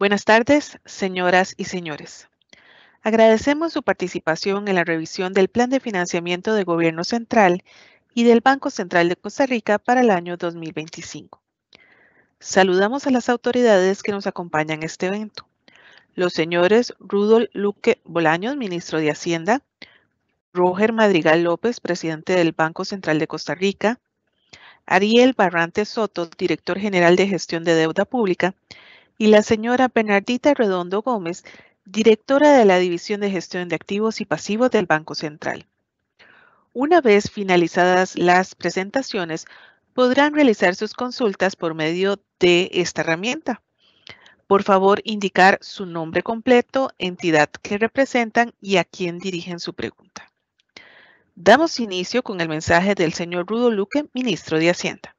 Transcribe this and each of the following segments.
Buenas tardes, señoras y señores. Agradecemos su participación en la revisión del Plan de Financiamiento de Gobierno Central y del Banco Central de Costa Rica para el año 2025. Saludamos a las autoridades que nos acompañan en este evento. Los señores Rudolf Luque Bolaños, ministro de Hacienda, Roger Madrigal López, presidente del Banco Central de Costa Rica, Ariel Barrantes Soto, director general de Gestión de Deuda Pública, y la señora Bernardita Redondo Gómez, directora de la División de Gestión de Activos y Pasivos del Banco Central. Una vez finalizadas las presentaciones, podrán realizar sus consultas por medio de esta herramienta. Por favor, indicar su nombre completo, entidad que representan y a quién dirigen su pregunta. Damos inicio con el mensaje del señor Rudolf Luque, ministro de Hacienda.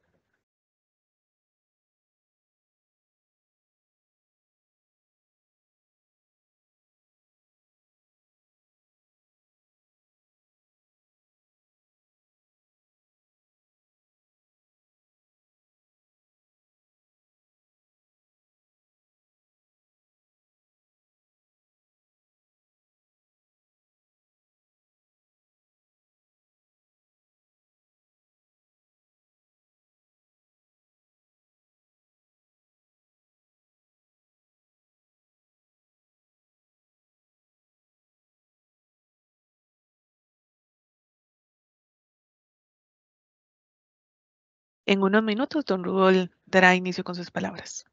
En unos minutos, don Rudolf dará inicio con sus palabras.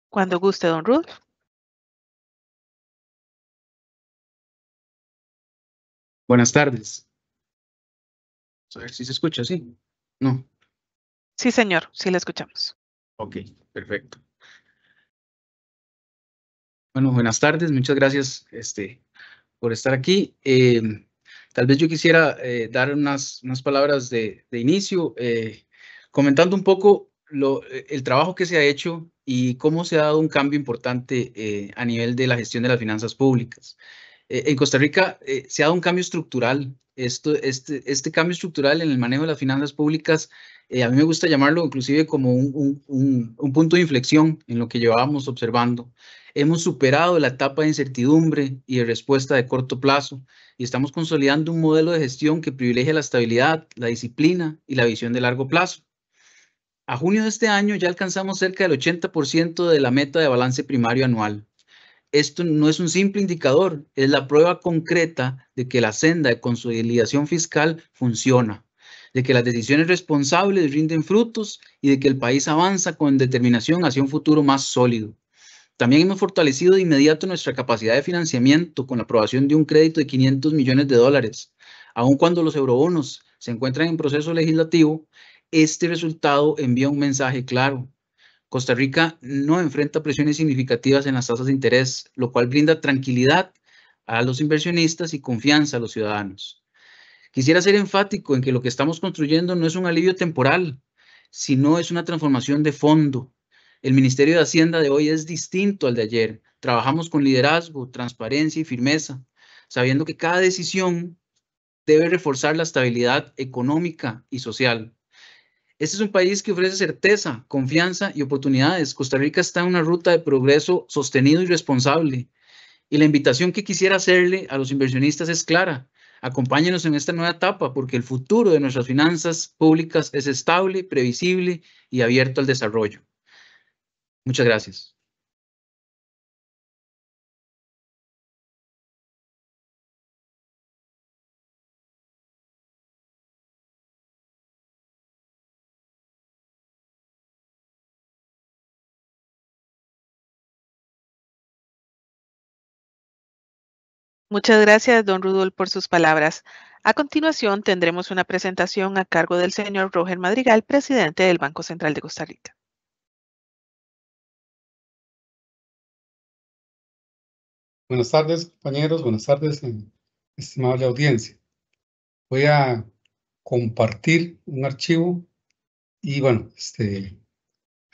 Cuando guste, don Rudolf. Buenas tardes. A ver si se escucha, ¿sí? No. Sí, señor, sí le escuchamos. Ok, perfecto. Bueno, buenas tardes. Muchas gracias por estar aquí. Tal vez yo quisiera dar unas palabras de inicio, comentando un poco el trabajo que se ha hecho y cómo se ha dado un cambio importante a nivel de la gestión de las finanzas públicas. En Costa Rica se ha dado un cambio estructural. Este cambio estructural en el manejo de las finanzas públicas, a mí me gusta llamarlo inclusive como un punto de inflexión en lo que llevábamos observando. Hemos superado la etapa de incertidumbre y de respuesta de corto plazo y estamos consolidando un modelo de gestión que privilegia la estabilidad, la disciplina y la visión de largo plazo. A junio de este año ya alcanzamos cerca del 80% de la meta de balance primario anual. Esto no es un simple indicador, es la prueba concreta de que la senda de consolidación fiscal funciona, de que las decisiones responsables rinden frutos y de que el país avanza con determinación hacia un futuro más sólido. También hemos fortalecido de inmediato nuestra capacidad de financiamiento con la aprobación de un crédito de $500 millones. Aun cuando los eurobonos se encuentran en proceso legislativo, este resultado envía un mensaje claro. Costa Rica no enfrenta presiones significativas en las tasas de interés, lo cual brinda tranquilidad a los inversionistas y confianza a los ciudadanos. Quisiera ser enfático en que lo que estamos construyendo no es un alivio temporal, sino es una transformación de fondo. El Ministerio de Hacienda de hoy es distinto al de ayer. Trabajamos con liderazgo, transparencia y firmeza, sabiendo que cada decisión debe reforzar la estabilidad económica y social. Este es un país que ofrece certeza, confianza y oportunidades. Costa Rica está en una ruta de progreso sostenido y responsable. Y la invitación que quisiera hacerle a los inversionistas es clara. Acompáñenos en esta nueva etapa porque el futuro de nuestras finanzas públicas es estable, previsible y abierto al desarrollo. Muchas gracias. Muchas gracias, don Rudolf, por sus palabras. A continuación, tendremos una presentación a cargo del señor Roger Madrigal, presidente del Banco Central de Costa Rica. Buenas tardes, compañeros. Buenas tardes, estimable audiencia. Voy a compartir un archivo y, bueno,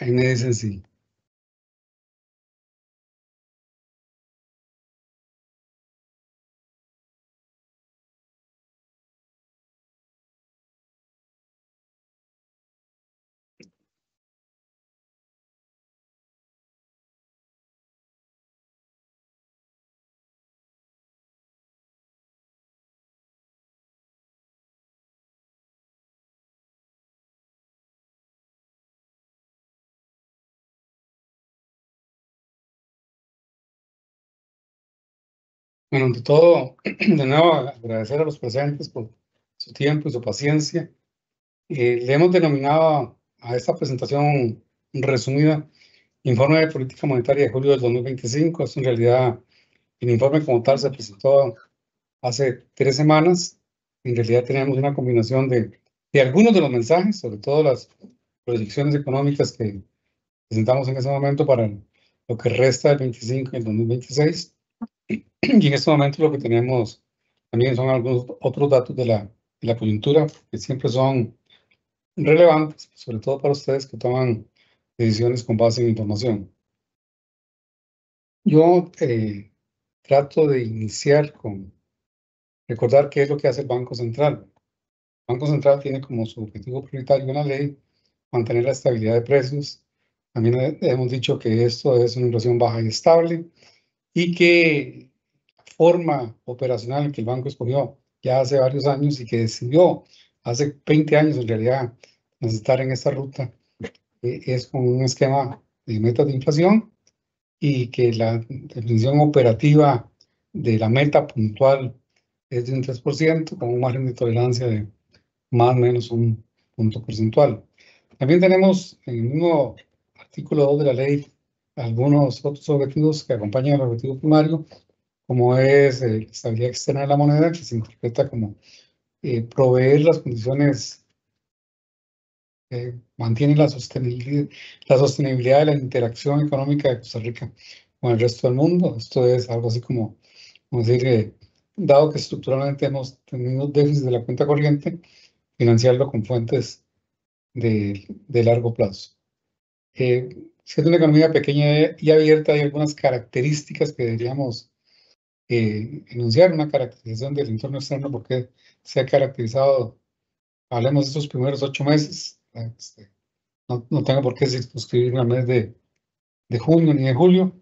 Ahí me dicen sí. Bueno, ante todo, de nuevo agradecer a los presentes por su tiempo y su paciencia. Le hemos denominado a esta presentación resumida Informe de Política Monetaria de julio del 2025. Es en realidad el informe como tal se presentó hace 3 semanas. En realidad tenemos una combinación de algunos de los mensajes, sobre todo las proyecciones económicas que presentamos en ese momento para lo que resta del 25 y el 2026. Y en este momento lo que tenemos también son algunos otros datos de la coyuntura que siempre son relevantes, sobre todo para ustedes que toman decisiones con base en información. Yo trato de iniciar con recordar qué es lo que hace el Banco Central. El Banco Central tiene como su objetivo prioritario en la ley mantener la estabilidad de precios. También hemos dicho que esto es una inflación baja y estable y que la forma operacional que el banco escogió ya hace varios años y que decidió hace 20 años en realidad necesitar en esta ruta es con un esquema de metas de inflación y que la definición operativa de la meta puntual es de un 3% con un margen de tolerancia de más o menos un punto porcentual. También tenemos en el mismo artículo 2 de la ley algunos otros objetivos que acompañan al objetivo primario, como es la estabilidad externa de la moneda, que se interpreta como proveer las condiciones que mantienen la sostenibilidad de la interacción económica de Costa Rica con el resto del mundo. Esto es algo así como decir, dado que estructuralmente hemos tenido déficit de la cuenta corriente, financiarlo con fuentes de largo plazo. Siendo una economía pequeña y abierta, hay algunas características que deberíamos enunciar, una caracterización del entorno externo, porque se ha caracterizado, hablemos de estos primeros 8 meses, no tengo por qué circunscribirme al mes de junio ni de julio.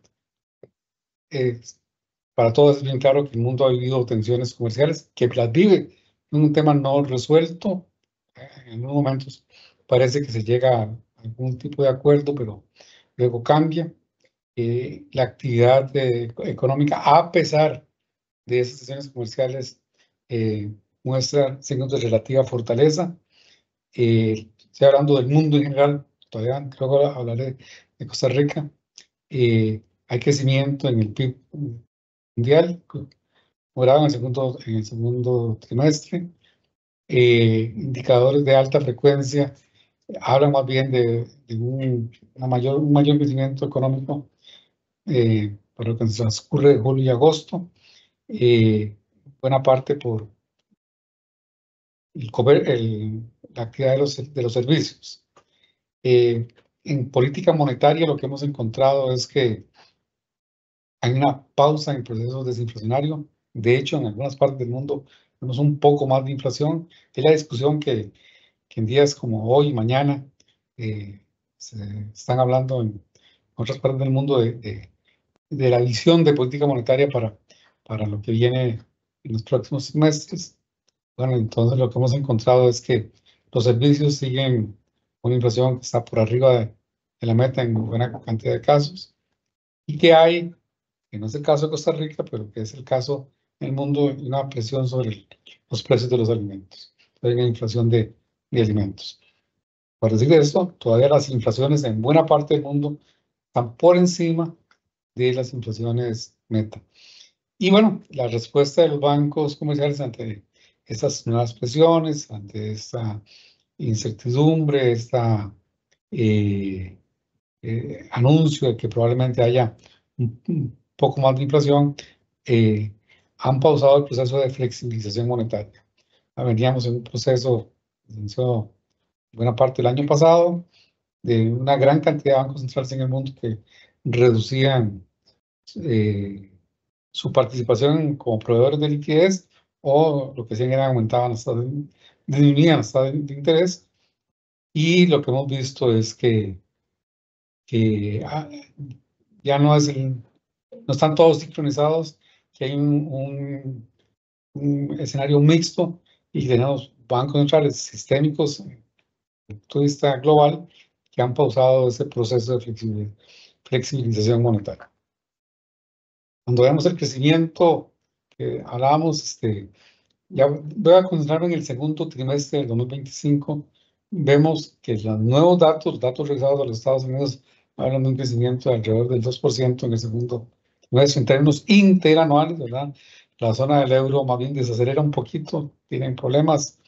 Para todos es bien claro que el mundo ha vivido tensiones comerciales, que las vive, un tema no resuelto. En algunos momentos parece que se llega a algún tipo de acuerdo, pero luego cambia. La actividad económica, a pesar de esas tensiones comerciales, muestra signos de relativa fortaleza. Estoy hablando del mundo en general, todavía luego hablaré de Costa Rica. Hay crecimiento en el PIB mundial, moderado en el segundo trimestre. Indicadores de alta frecuencia hablan más bien de un mayor crecimiento económico por lo que se transcurre de julio y agosto. Buena parte por la actividad de los servicios. En política monetaria lo que hemos encontrado es que hay una pausa en el proceso desinflacionario. De hecho, en algunas partes del mundo tenemos un poco más de inflación. Es la discusión que en días como hoy y mañana se están hablando en otras partes del mundo de la visión de política monetaria para lo que viene en los próximos semestres. Bueno, entonces lo que hemos encontrado es que los servicios siguen una inflación que está por arriba de la meta en buena cantidad de casos y que hay, que no es el caso de Costa Rica, pero que es el caso en el mundo, una presión sobre los precios de los alimentos, hay una inflación de alimentos. Por decir esto, todavía las inflaciones en buena parte del mundo están por encima de las inflaciones meta. Y bueno, la respuesta de los bancos comerciales ante estas nuevas presiones, ante esta incertidumbre, anuncio de que probablemente haya un poco más de inflación, han pausado el proceso de flexibilización monetaria. Veníamos en un proceso que inició buena parte del año pasado, una gran cantidad de bancos centrales en el mundo que reducían su participación como proveedores de liquidez, o lo que hacían era aumentaban las tasas, disminuían las tasas de interés. Y lo que hemos visto es que ya no están todos sincronizados, que hay un escenario mixto y tenemos bancos centrales sistémicos desde el punto de vista global que han pausado ese proceso de flexibilización monetaria. Cuando vemos el crecimiento que hablábamos, ya voy a concentrarme en el segundo trimestre del 2025. Vemos que los nuevos datos revisados de los Estados Unidos hablan de un crecimiento de alrededor del 2% en el segundo trimestre en términos interanuales, ¿verdad? La zona del euro más bien desacelera un poquito, tienen problemas,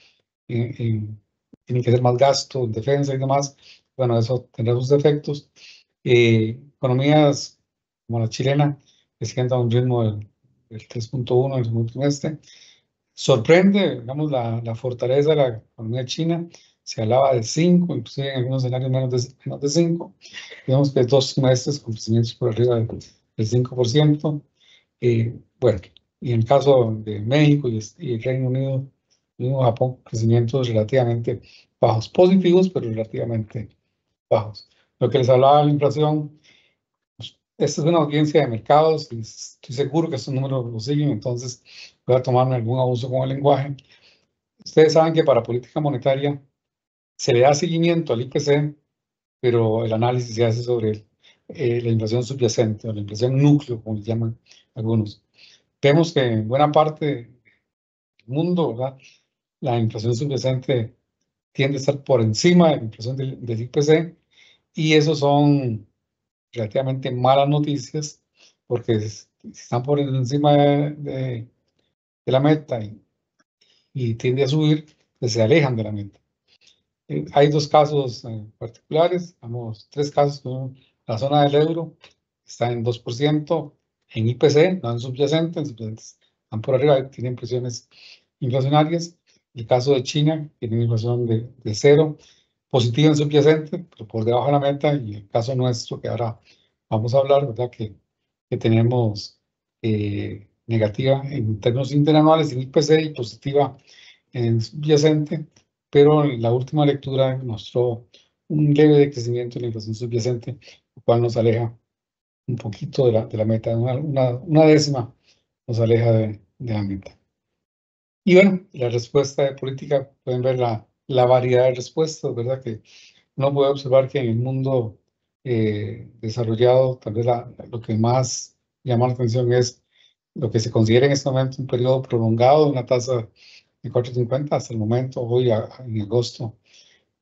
tienen que hacer más gasto en defensa y demás. Bueno, eso tendrá sus efectos. Economías como la chilena, que siguen a un ritmo del 3.1 en el segundo trimestre. Sorprende, digamos, la fortaleza de la economía china. Se hablaba de 5, inclusive en algunos escenarios menos de 5. Digamos que 2 trimestres con crecimientos por arriba del 5%. Bueno, y en el caso de México y el Reino Unido, y Japón, crecimientos relativamente bajos, positivos, pero relativamente bajos. Lo que les hablaba de la inflación, esta es una audiencia de mercados y estoy seguro que estos números los siguen, entonces voy a tomarme algún abuso con el lenguaje. Ustedes saben que para política monetaria se le da seguimiento al IPC, pero el análisis se hace sobre la inflación subyacente o la inflación núcleo, como le llaman algunos. Vemos que en buena parte del mundo, ¿verdad?, la inflación subyacente tiende a estar por encima de la inflación del IPC, y eso son relativamente malas noticias, porque si están por encima de la meta y tiende a subir, pues se alejan de la meta. Hay dos casos particulares, vamos, tres casos. La zona del euro está en 2% en IPC, no en subyacente, están por arriba, tienen presiones inflacionarias. El caso de China tiene una inflación de 0, positiva en subyacente, pero por debajo de la meta. Y el caso nuestro, que ahora vamos a hablar, ¿verdad?, que tenemos negativa en términos interanuales en IPC y positiva en subyacente, pero la última lectura mostró un leve decrecimiento en la inflación subyacente, lo cual nos aleja un poquito de la meta, una décima nos aleja de la meta. Y bueno, la respuesta de política, pueden ver la variedad de respuestas, ¿verdad? Que uno puede observar que en el mundo desarrollado, tal vez lo que más llama la atención es lo que se considera en este momento un periodo prolongado de una tasa de 4.50 hasta el momento. Hoy, en agosto,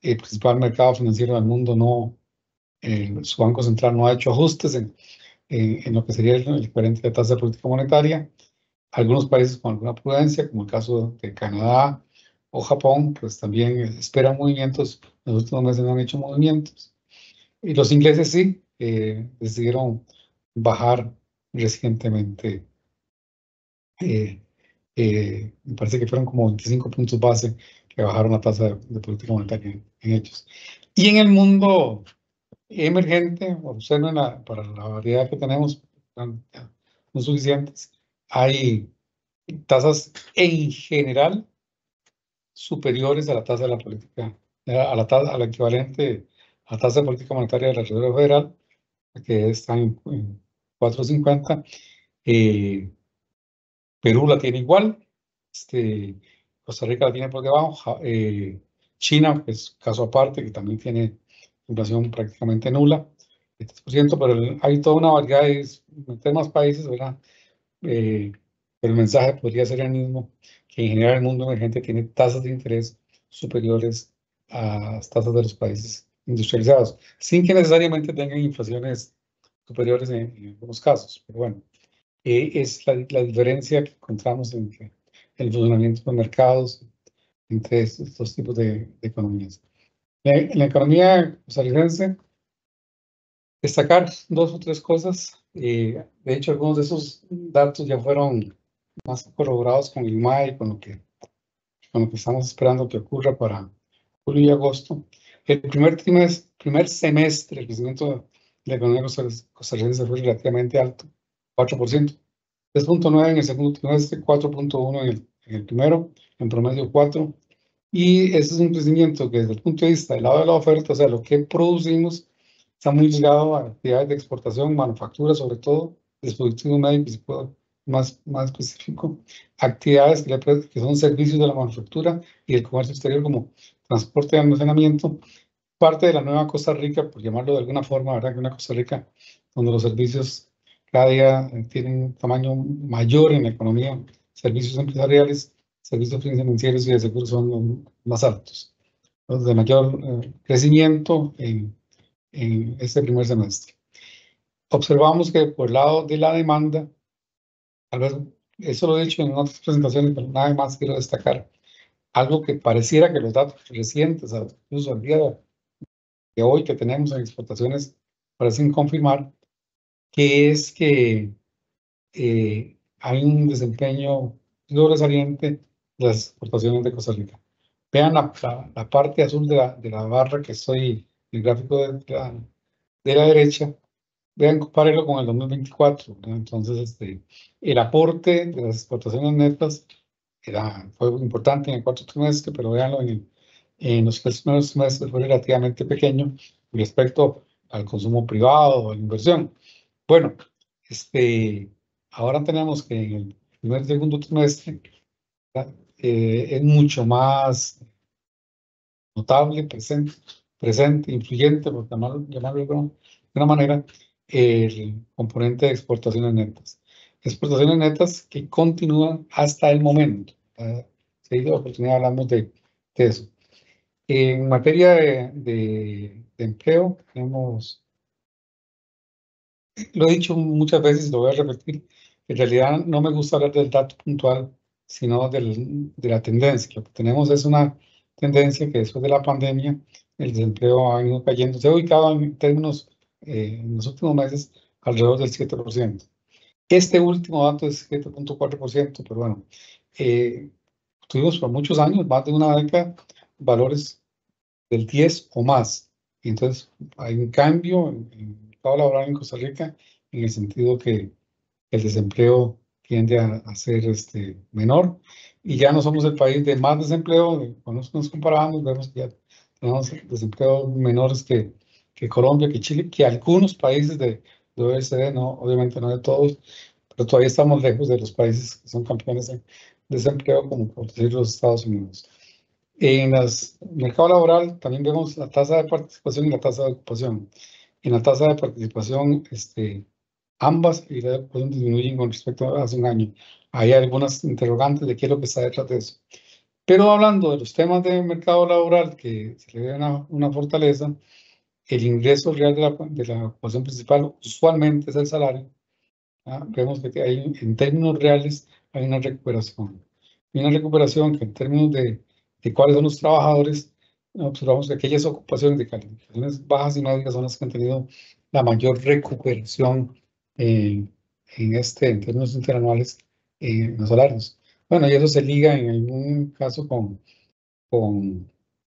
el principal mercado financiero del mundo su Banco Central no ha hecho ajustes en lo que sería el equivalente de tasa de política monetaria. Algunos países con alguna prudencia, como el caso de Canadá o Japón, pues también esperan movimientos. En los últimos meses no han hecho movimientos. Y los ingleses sí, decidieron bajar recientemente. Me parece que fueron como 25 puntos base que bajaron la tasa de política monetaria en ellos. Y en el mundo emergente, observen para la variedad que tenemos, no suficientes, hay tasas en general superiores a la tasa de la política, a la equivalente a la tasa de política monetaria de la Reserva Federal, que está en 4.50. Perú la tiene igual, Costa Rica la tiene por debajo, China, que es caso aparte, que también tiene inflación prácticamente nula, 3%, pero hay toda una variedad de más países, ¿verdad? Pero el mensaje podría ser el mismo, que en general el mundo emergente tiene tasas de interés superiores a las tasas de los países industrializados, sin que necesariamente tengan inflaciones superiores en algunos casos, pero bueno. Es la diferencia que encontramos entre el funcionamiento de los mercados entre estos dos tipos de economías. En la economía costarricense, destacar dos o tres cosas. De hecho, algunos de esos datos ya fueron más corroborados con el IMAE, con lo que estamos esperando que ocurra para julio y agosto. El primer semestre, el crecimiento de la economía costarricense fue relativamente alto, 4%. 3.9 en el segundo trimestre, 4.1 en el primero, en promedio 4. Y ese es un crecimiento que desde el punto de vista del lado de la oferta, o sea, lo que producimos, está muy ligado a actividades de exportación, manufactura, sobre todo, dispositivos médicos, si puedo más específico, actividades que son servicios de la manufactura y el comercio exterior como transporte y almacenamiento, parte de la nueva Costa Rica, por llamarlo de alguna forma, ¿verdad? Que una Costa Rica donde los servicios cada día tienen un tamaño mayor en la economía, servicios empresariales, servicios financieros y de seguros son los más altos, los de mayor crecimiento en este primer semestre. Observamos que por el lado de la demanda, tal vez eso lo he dicho en otras presentaciones, pero nada más quiero destacar algo que pareciera que los datos recientes, incluso al día de hoy que tenemos en exportaciones, parecen confirmar, que es que hay un desempeño sobresaliente de las exportaciones de Costa Rica. Vean la parte azul de la barra que estoy, el gráfico de la derecha, vean, compárenlo con el 2024, ¿no? Entonces, el aporte de las exportaciones netas fue importante en el cuarto trimestre, pero véanlo en los tres primeros trimestres fue relativamente pequeño respecto al consumo privado o a la inversión. Bueno, ahora tenemos que en el primer y segundo trimestre es mucho más notable, presente, influyente, por llamarlo de una manera, el componente de exportaciones netas. Exportaciones netas que continúan hasta el momento. Si hay oportunidad, hablamos de eso. En materia de empleo, lo he dicho muchas veces y lo voy a repetir, en realidad no me gusta hablar del dato puntual, sino de la tendencia. Lo que tenemos es una tendencia que después de la pandemia el desempleo ha ido cayendo. Se ha ubicado en términos, en los últimos meses, alrededor del 7%. Este último dato es 7.4%, pero bueno, tuvimos por muchos años, más de una década, valores del 10 o más. Y entonces hay un cambio en el mercado laboral en Costa Rica en el sentido que el desempleo tiende a ser menor y ya no somos el país de más desempleo. Cuando nos comparamos, vemos que ya tenemos desempleos menores que Colombia, que Chile, que algunos países de OECD, no, obviamente no de todos, pero todavía estamos lejos de los países que son campeones de desempleo, como por decir los Estados Unidos. En el mercado laboral también vemos la tasa de participación y la tasa de ocupación. En la tasa de participación, ambas y la ocupación disminuyen con respecto a hace un año. Hay algunas interrogantes de qué es lo que está detrás de eso. Pero hablando de los temas de mercado laboral que se le ve una fortaleza, el ingreso real de la ocupación principal usualmente es el salario. Vemos que hay, en términos reales hay una recuperación. Y una recuperación que en términos de cuáles son los trabajadores, observamos que aquellas ocupaciones de calificaciones bajas y médicas son las que han tenido la mayor recuperación en términos interanuales en los salarios. Bueno, y eso se liga en algún caso con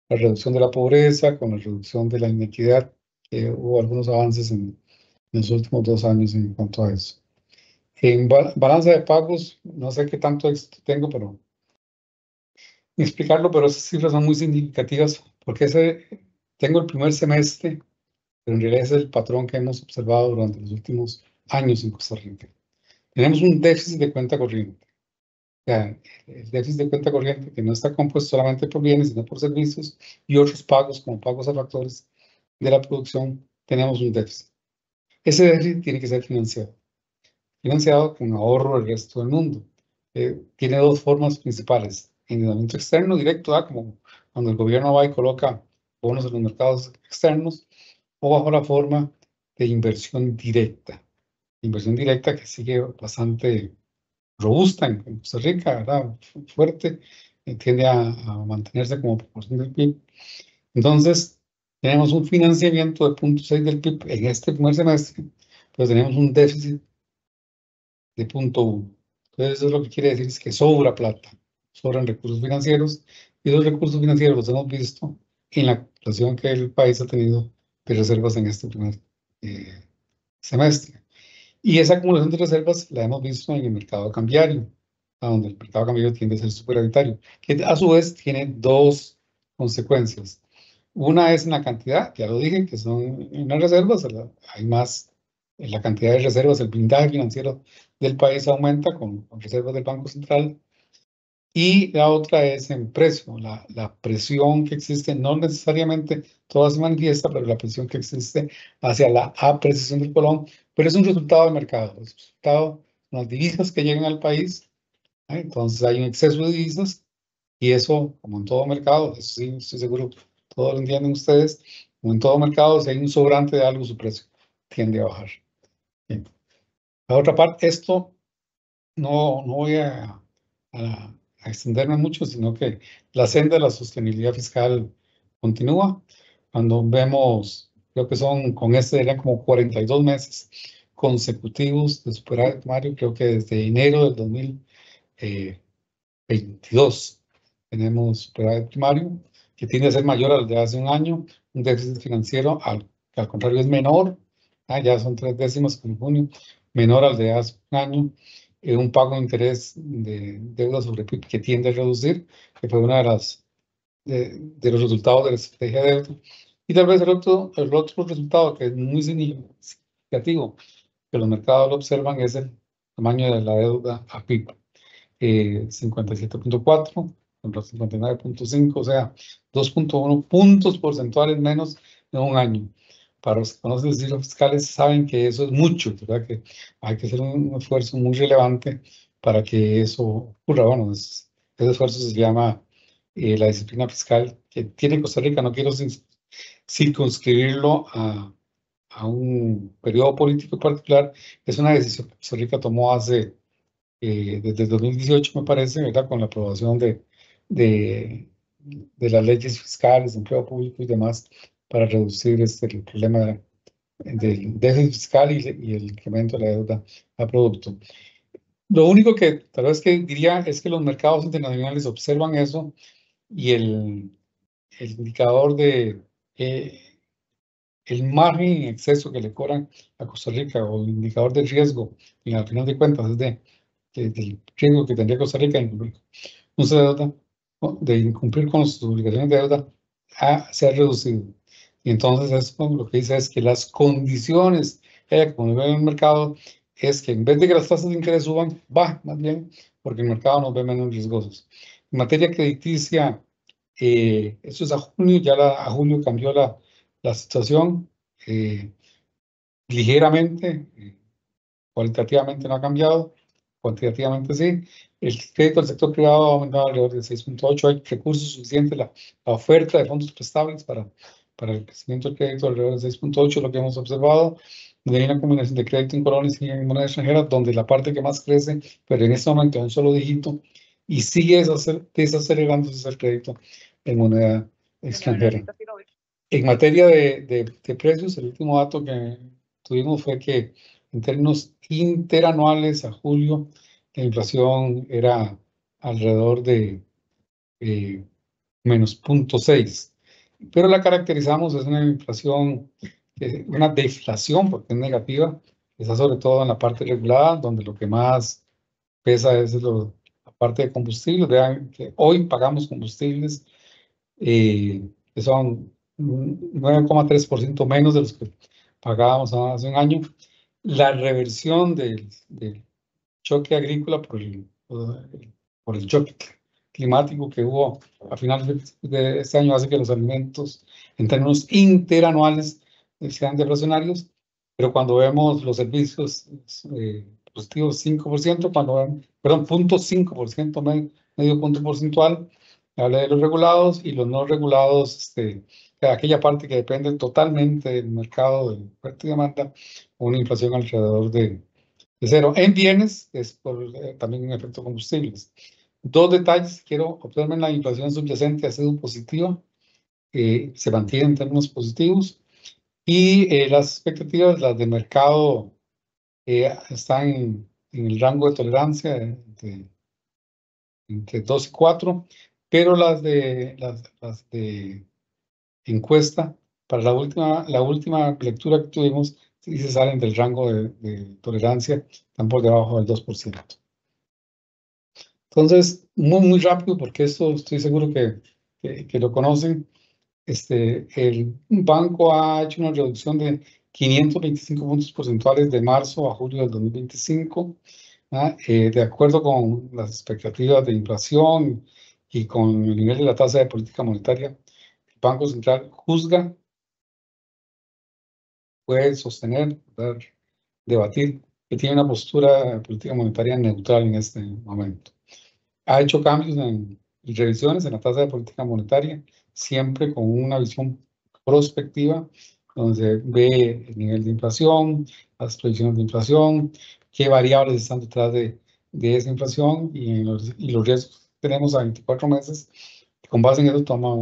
la reducción de la pobreza, con la reducción de la inequidad. Hubo algunos avances en los últimos 2 años en cuanto a eso. En balanza de pagos, no sé qué tanto éxito tengo, pero explicarlo, pero esas cifras son muy significativas porque tengo el primer semestre, pero en realidad es el patrón que hemos observado durante los últimos años en Costa Rica. Tenemos un déficit de cuenta corriente. O sea, el déficit de cuenta corriente que no está compuesto solamente por bienes, sino por servicios y otros pagos, como pagos a factores de la producción, tenemos un déficit. Ese déficit tiene que ser financiado con ahorro del resto del mundo. Tiene 2 formas principales: endeudamiento externo directo, como cuando el gobierno va y coloca bonos en los mercados externos, o bajo la forma de inversión directa. Inversión directa que sigue bastante robusta en Costa Rica, ¿verdad? Fuerte, tiende a mantenerse como proporción del PIB. Entonces, tenemos un financiamiento de 0.6 del PIB en este primer semestre, pero tenemos un déficit de 0.1. Entonces, eso es lo que quiere decir es que sobra plata, sobran recursos financieros, y esos recursos financieros los hemos visto en la situación que el país ha tenido de reservas en este primer semestre. Y esa acumulación de reservas la hemos visto en el mercado cambiario, donde el mercado cambiario tiende a ser superavitario, que a su vez tiene dos consecuencias. Una es en la cantidad, ya lo dije, que son en las reservas, hay más, en la cantidad de reservas, el blindaje financiero del país aumenta con reservas del Banco Central. Y la otra es en precio, la presión que existe, no necesariamente toda se manifiesta, pero la presión que existe hacia la apreciación del colón, pero es un resultado del mercado, es un resultado de las divisas que llegan al país. Entonces hay un exceso de divisas y eso, como en todo mercado, eso sí, estoy seguro, todos lo entienden ustedes, como en todo mercado, si hay un sobrante de algo, su precio tiende a bajar. Bien. La otra parte, esto no voy a extenderme mucho, sino que la senda de la sostenibilidad fiscal continúa. Cuando vemos, creo que son, con este serían como 42 meses consecutivos de superávit primario, creo que desde enero del 2022 tenemos superávit primario, que tiende a ser mayor al de hace un año, un déficit financiero que al contrario es menor, ya son 3 décimas con junio, menor al de hace un año, un pago de interés de deuda sobre PIB que tiende a reducir, que fue una de los resultados de la estrategia de deuda. Y tal vez el otro resultado que es muy significativo, que los mercados lo observan, es el tamaño de la deuda a PIB. 57.4 contra 59.5, o sea, 2.1 puntos porcentuales menos en un año. Para los que conocen los cifras fiscales saben que eso es mucho, ¿verdad? Que hay que hacer un esfuerzo muy relevante para que eso ocurra. Bueno, ese esfuerzo se llama la disciplina fiscal que tiene Costa Rica. No quiero circunscribirlo a un periodo político particular. Es una decisión que Costa Rica tomó desde el 2018, me parece, ¿verdad? Con la aprobación de las leyes fiscales, de empleo público y demás, para reducir el problema del déficit fiscal y el incremento de la deuda a producto. Lo único que tal vez que diría es que los mercados internacionales observan eso y el indicador el margen en exceso que le cobran a Costa Rica o el indicador de riesgo, y al final de cuentas es del riesgo que tendría Costa Rica de incumplir con sus obligaciones de deuda, se ha reducido. Y entonces eso lo que dice es que las condiciones como ve en el mercado es que en vez de que las tasas de interés suban, va más bien, porque el mercado nos ve menos riesgosos. En materia crediticia, eso es a junio, ya a julio cambió la situación ligeramente, cualitativamente no ha cambiado, cuantitativamente sí. El crédito del sector privado ha aumentado alrededor de 6.8, hay recursos suficientes, la oferta de fondos prestables para el crecimiento del crédito alrededor de 6.8, lo que hemos observado. Hay una combinación de crédito en colones y en moneda extranjera, donde la parte que más crece, pero en este momento es un solo dígito, y sigue desacelerándose es el crédito en moneda extranjera. En materia de precios, el último dato que tuvimos fue que en términos interanuales a julio, la inflación era alrededor de menos 0.6, pero la caracterizamos es una inflación, una deflación, porque es negativa, está sobre todo en la parte regulada, donde lo que más pesa es la parte de combustibles. Vean que hoy pagamos combustibles que son 9,3% menos de los que pagábamos hace un año. La reversión del choque agrícola por el choque climático que hubo a finales de este año hace que los alimentos en términos interanuales sean deflacionarios, pero cuando vemos los servicios positivos 5%, cuando vemos, perdón, 0.5%, medio punto porcentual, habla de los regulados y los no regulados, aquella parte que depende totalmente del mercado de oferta y demanda, una inflación alrededor de cero. En bienes es también un efecto combustibles. Dos detalles, quiero observar: la inflación subyacente ha sido positiva, se mantiene en términos positivos, y las expectativas, las de mercado, están en el rango de tolerancia entre 2 y 4, pero las de encuesta, para la última lectura que tuvimos, sí se salen del rango de tolerancia, están por debajo del 2%. Entonces, muy rápido, porque esto estoy seguro que lo conocen. El banco ha hecho una reducción de 525 puntos porcentuales de marzo a julio del 2025, de acuerdo con las expectativas de inflación y con el nivel de la tasa de política monetaria. El Banco Central juzga, puede sostener, debatir que tiene una postura de política monetaria neutral en este momento. Ha hecho cambios y revisiones en la tasa de política monetaria, siempre con una visión prospectiva, donde se ve el nivel de inflación, las proyecciones de inflación, qué variables están detrás de esa inflación y los riesgos que tenemos a 24 meses. Con base en eso toma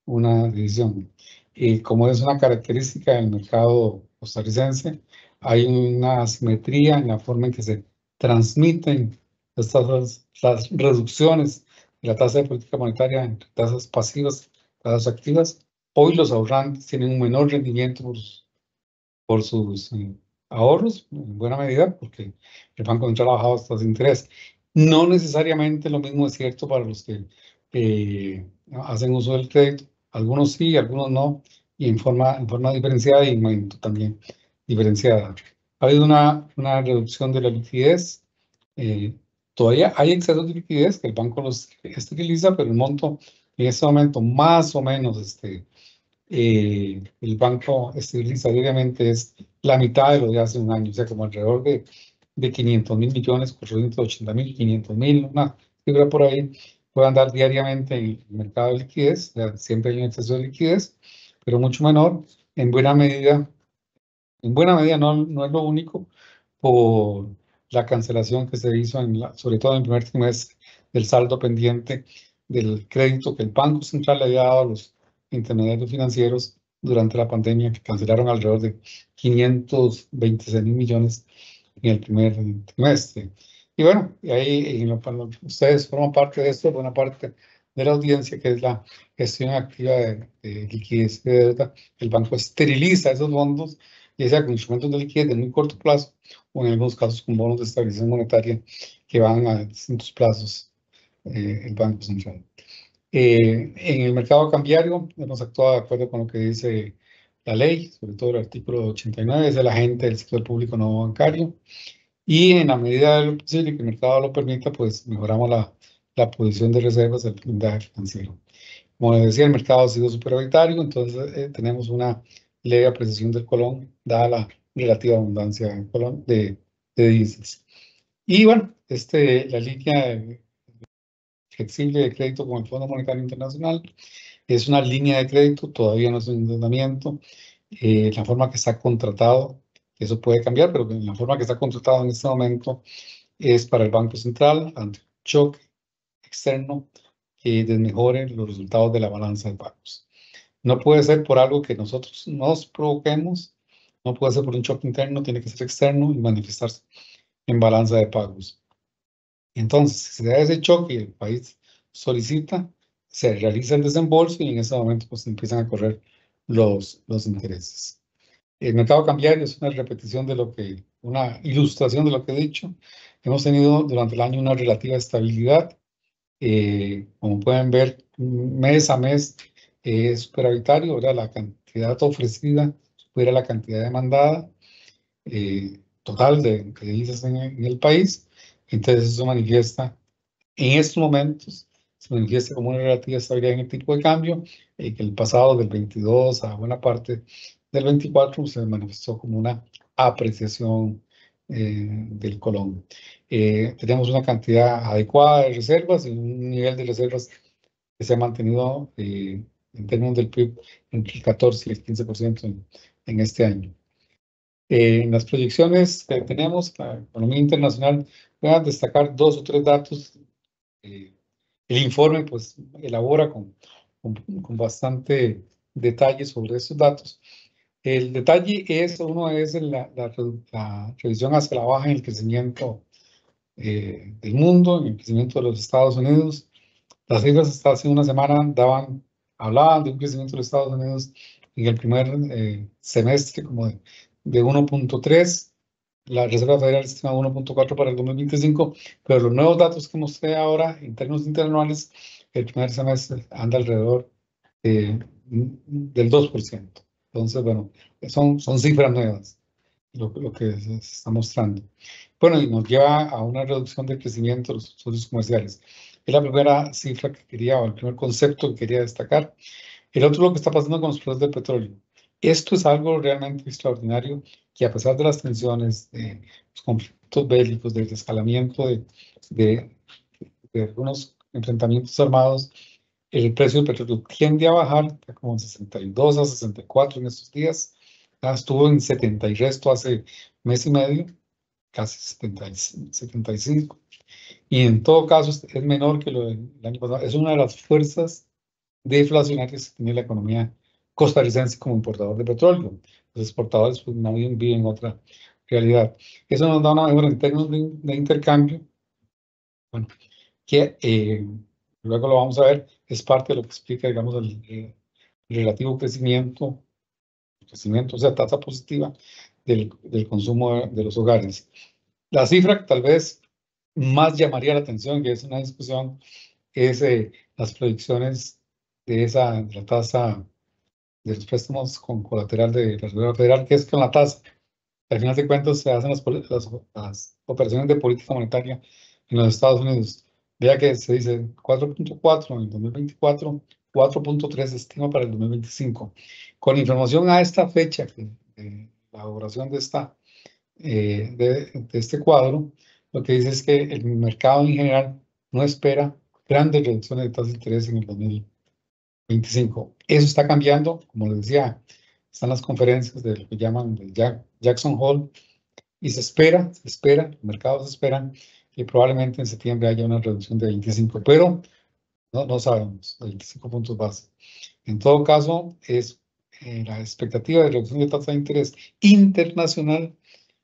una decisión. Como es una característica del mercado costarricense, hay una asimetría en la forma en que se transmiten las reducciones de la tasa de política monetaria entre tasas pasivas y tasas activas. Hoy los ahorrantes tienen un menor rendimiento por sus ahorros, en buena medida, porque el Banco Central ha bajado tasas de interés. No necesariamente lo mismo es cierto para los que hacen uso del crédito. Algunos sí, algunos no, y en forma diferenciada y en momento también diferenciada. Ha habido una reducción de la liquidez. Todavía hay excesos de liquidez que el banco los esteriliza, pero el monto en este momento más o menos el banco esteriliza diariamente es la mitad de lo de hace un año, o sea, como alrededor de 500.000 millones, 480.000, 500.000, una figura por ahí, puede andar diariamente en el mercado de liquidez, siempre hay un exceso de liquidez, pero mucho menor, en buena medida no es lo único, por la cancelación que se hizo, sobre todo en el primer trimestre, del saldo pendiente del crédito que el Banco Central le había dado a los intermediarios financieros durante la pandemia, que cancelaron alrededor de 526.000 millones en el primer trimestre. Y bueno, y ahí cuando ustedes forman parte de esto, buena parte de la audiencia, que es la gestión activa de liquidez y de deuda, el banco esteriliza esos fondos, ya sea con instrumentos de liquidez de muy corto plazo o en algunos casos con bonos de estabilización monetaria que van a distintos plazos, el Banco Central. En el mercado cambiario hemos actuado de acuerdo con lo que dice la ley, sobre todo el artículo 89, es el agente del sector público no bancario, y en la medida de lo posible que el mercado lo permita, pues mejoramos la posición de reservas del blindaje financiero. Como les decía, el mercado ha sido superavitario, entonces tenemos una leve apreciación del colón, dada la relativa abundancia del colón de divisas. Y bueno, la línea flexible de crédito con el Fondo Monetario Internacional es una línea de crédito, todavía no es un endeudamiento. La forma que está contratado, eso puede cambiar, pero la forma que está contratado en este momento es para el Banco Central ante shock externo que desmejore los resultados de la balanza de pagos. No puede ser por algo que nosotros nos provoquemos, no puede ser por un shock interno, tiene que ser externo y manifestarse en balanza de pagos. Entonces, si se da ese choque y el país solicita, se realiza el desembolso y en ese momento pues empiezan a correr los intereses. El mercado cambiario es una repetición una ilustración de lo que he dicho. Hemos tenido durante el año una relativa estabilidad. Como pueden ver, mes a mes es superavitario, ahora la cantidad ofrecida supera la cantidad demandada total de divisas en el país. Entonces eso manifiesta, en estos momentos, se manifiesta como una relativa estabilidad en el tipo de cambio, que el pasado del 22 a buena parte del 24 se manifestó como una apreciación del colón. Tenemos una cantidad adecuada de reservas y un nivel de reservas que se ha mantenido en términos del PIB entre el 14 y el 15% en este año. En las proyecciones que tenemos, la economía internacional, voy a destacar 2 o 3 datos. El informe pues elabora con bastante detalle sobre estos datos. El detalle uno es la revisión hacia la baja en el crecimiento del mundo, en el crecimiento de los Estados Unidos. Las cifras hasta hace una semana daban hablaban de un crecimiento de los Estados Unidos en el primer semestre como de 1.3. La Reserva Federal estima 1.4 para el 2025, pero los nuevos datos que mostré ahora en términos interanuales, el primer semestre anda alrededor del 2%. Entonces, bueno, son cifras nuevas lo que se está mostrando. Bueno, y nos lleva a una reducción del crecimiento de los socios comerciales. Es la primera cifra que quería, o el primer concepto que quería destacar. El otro es lo que está pasando con los precios del petróleo. Esto es algo realmente extraordinario, que a pesar de las tensiones, de los conflictos bélicos, del escalamiento de algunos enfrentamientos armados, el precio del petróleo tiende a bajar, está como en 62 a 64 en estos días. Estuvo en 70 y resto hace mes y medio, casi 75. Y en todo caso es menor que lo del año pasado. Es una de las fuerzas deflacionarias que tiene la economía costarricense como importador de petróleo. Los exportadores pues, no viven otra realidad. Eso nos da una mejora en términos de intercambio, bueno, que luego lo vamos a ver, es parte de lo que explica, digamos, el relativo crecimiento, o sea, tasa positiva del consumo de los hogares. La cifra que tal vez más llamaría la atención, que es una discusión, es las predicciones de la tasa de los préstamos con colateral de la Reserva Federal, que es con la tasa. Al final de cuentas se hacen las operaciones de política monetaria en los Estados Unidos. Vea que se dice 4.4 en el 2024, 4.3 se estima para el 2025. Con información a esta fecha, de la elaboración de este cuadro, lo que dice es que el mercado en general no espera grandes reducciones de tasas de interés en el 2025. Eso está cambiando, como les decía, están las conferencias de lo que llaman el Jackson Hole, y se espera, los mercados esperan que probablemente en septiembre haya una reducción de 25, pero no sabemos, 25 puntos base. En todo caso, es la expectativa de reducción de tasa de interés internacional,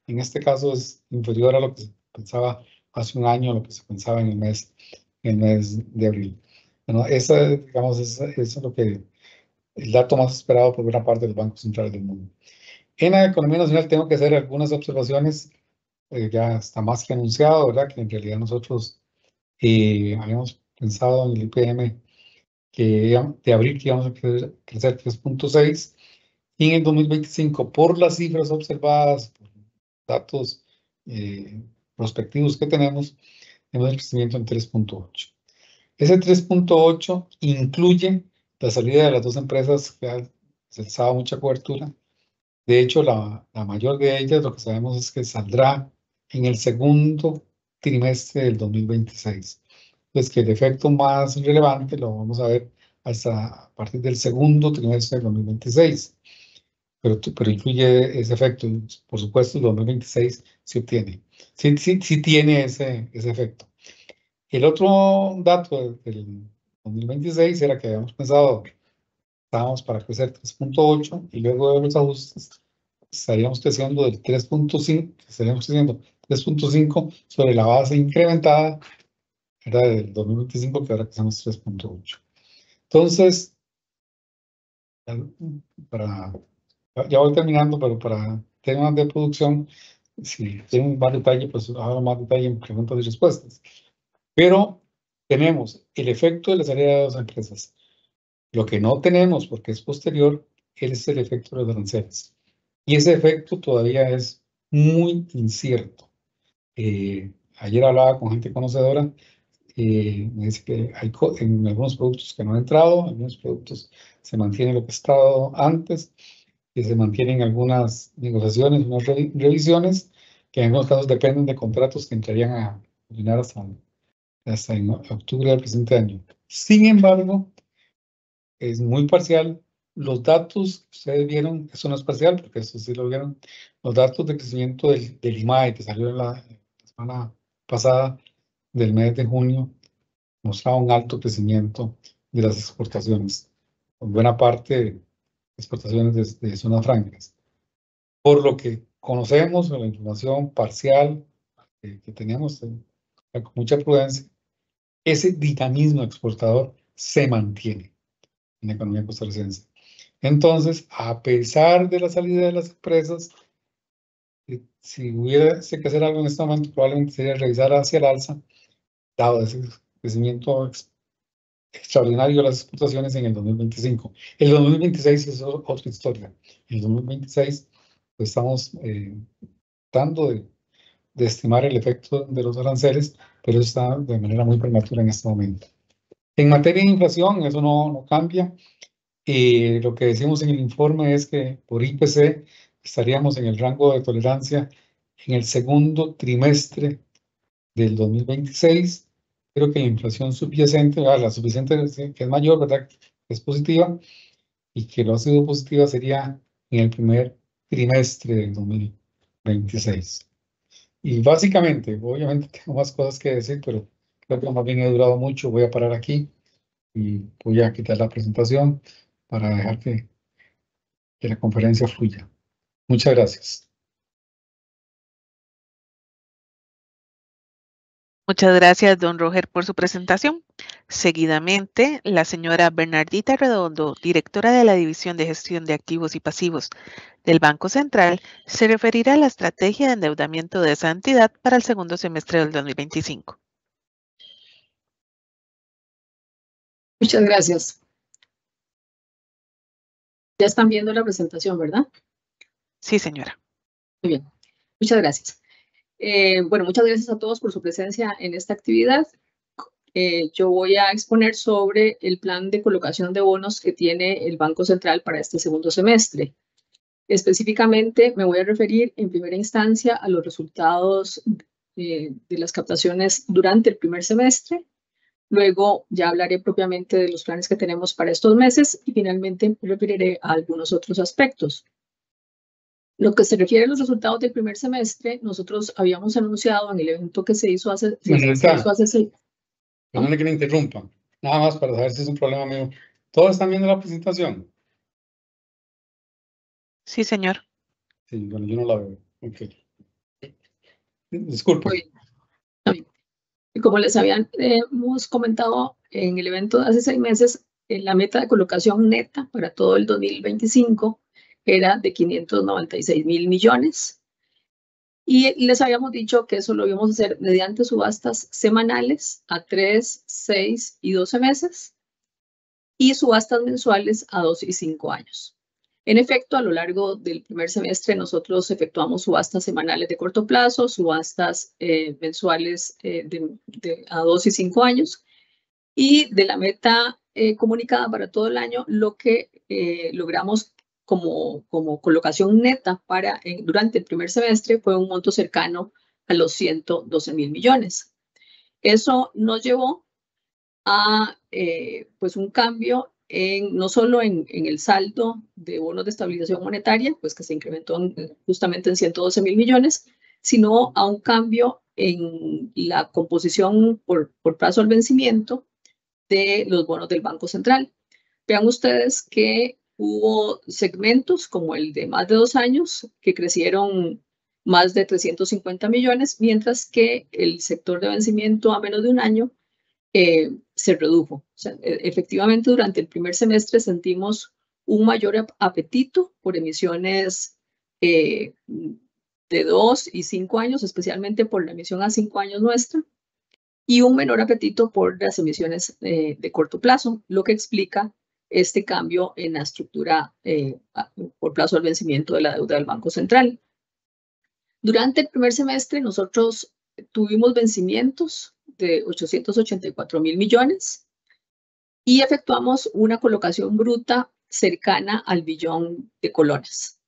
en este caso es inferior a lo que se pensaba hace un año, a lo que se pensaba en el mes de abril. Bueno, digamos, es lo que el dato más esperado por buena parte de los bancos centrales del mundo. En la economía nacional tengo que hacer algunas observaciones, ya está más que anunciado, ¿verdad? Que en realidad nosotros habíamos pensado en el IPM de abril que íbamos a crecer 3.6, y en el 2025, por las cifras observadas, por datos prospectivos que tenemos el crecimiento en 3.8. Ese 3.8 incluye la salida de las dos empresas que se les daba mucha cobertura. De hecho, la mayor de ellas, lo que sabemos es que saldrá en el segundo trimestre del 2026. Pues que el efecto más relevante lo vamos a ver hasta a partir del segundo trimestre del 2026. Pero incluye ese efecto. Por supuesto, el 2026 se obtiene. Sí tiene ese efecto. El otro dato del 2026 era que habíamos pensado, estábamos para crecer 3.8 y luego de los ajustes estaríamos creciendo del 3.5, estaríamos creciendo 3.5 sobre la base incrementada, era del 2025, que ahora crecemos 3.8. Entonces, ya voy terminando, pero para temas de producción, si tienen más detalle, pues ahora más detalle en preguntas y respuestas. Pero tenemos el efecto de la salida de las empresas. Lo que no tenemos, porque es posterior, es el efecto de los aranceles. Y ese efecto todavía es muy incierto. Ayer hablaba con gente conocedora, me dice que hay en algunos productos que no han entrado, algunos productos se mantiene lo que ha estado antes, que se mantienen algunas negociaciones, unas revisiones, que en algunos casos dependen de contratos que entrarían a terminar hasta en octubre del presente año. Sin embargo, es muy parcial. Los datos, ustedes vieron, eso no es parcial, porque eso sí lo vieron, los datos de crecimiento del IMAE que salió la semana pasada del mes de junio, mostraba un alto crecimiento de las exportaciones, con buena parte de exportaciones de zonas francas. Por lo que conocemos, la información parcial que teníamos, con mucha prudencia, ese dinamismo exportador se mantiene. en la economía costarricense. Entonces, a pesar de la salida de las empresas, si hubiese que hacer algo en este momento, probablemente sería revisar hacia el alza, dado ese crecimiento extraordinario de las exportaciones en el 2025. El 2026 es otra historia. En el 2026 pues, estamos tratando de estimar el efecto de los aranceles, pero eso está de manera muy prematura en este momento. En materia de inflación, eso no cambia. Lo que decimos en el informe es que por IPC estaríamos en el rango de tolerancia en el segundo trimestre del 2026. Creo que la inflación subyacente, la subyacente que es mayor, ¿verdad? Es positiva, y que lo ha sido positiva sería en el primer trimestre del 2026. Y básicamente, obviamente tengo más cosas que decir, pero creo que más bien he durado mucho. Voy a parar aquí y voy a quitar la presentación para dejar que la conferencia fluya. Muchas gracias. Muchas gracias, don Roger, por su presentación. Seguidamente, la señora Bernardita Redondo, directora de la División de Gestión de Activos y Pasivos del Banco Central, se referirá a la estrategia de endeudamiento de esa entidad para el segundo semestre del 2025. Muchas gracias. Ya están viendo la presentación, ¿verdad? Sí, señora. Muy bien. Muchas gracias. Bueno, muchas gracias a todos por su presencia en esta actividad. Yo voy a exponer sobre el plan de colocación de bonos que tiene el Banco Central para este segundo semestre. Específicamente, me voy a referir en primera instancia a los resultados de las captaciones durante el primer semestre. Luego ya hablaré propiamente de los planes que tenemos para estos meses y finalmente me referiré a algunos otros aspectos. Lo que se refiere a los resultados del primer semestre, nosotros habíamos anunciado en el evento que se hizo hace 6. Perdón que me interrumpa, nada más para saber si es un problema mío. ¿Todos están viendo la presentación? Sí, señor. Sí, bueno, yo no la veo. Okay. Disculpe. Como les habíamos comentado en el evento de hace 6 meses, la meta de colocación neta para todo el 2025 era de 596.000 millones. Y les habíamos dicho que eso lo íbamos a hacer mediante subastas semanales a 3, 6 y 12 meses y subastas mensuales a 2 y 5 años. En efecto, a lo largo del primer semestre nosotros efectuamos subastas semanales de corto plazo, subastas mensuales a 2 y 5 años. Y de la meta comunicada para todo el año, lo que logramos como colocación neta durante el primer semestre fue un monto cercano a los 112.000 millones. Eso nos llevó a pues un cambio no solo en el saldo de bonos de estabilización monetaria, pues que se incrementó justamente en 112.000 millones, sino a un cambio en la composición por plazo al vencimiento de los bonos del Banco Central. Vean ustedes que hubo segmentos como el de más de 2 años que crecieron más de 350 millones, mientras que el sector de vencimiento a menos de 1 año se redujo. O sea, efectivamente, durante el primer semestre sentimos un mayor apetito por emisiones de 2 y 5 años, especialmente por la emisión a 5 años nuestra, y un menor apetito por las emisiones de corto plazo, lo que explica este cambio en la estructura por plazo al vencimiento de la deuda del Banco Central. Durante el primer semestre nosotros tuvimos vencimientos de 884.000 millones y efectuamos una colocación bruta cercana al billón de colones.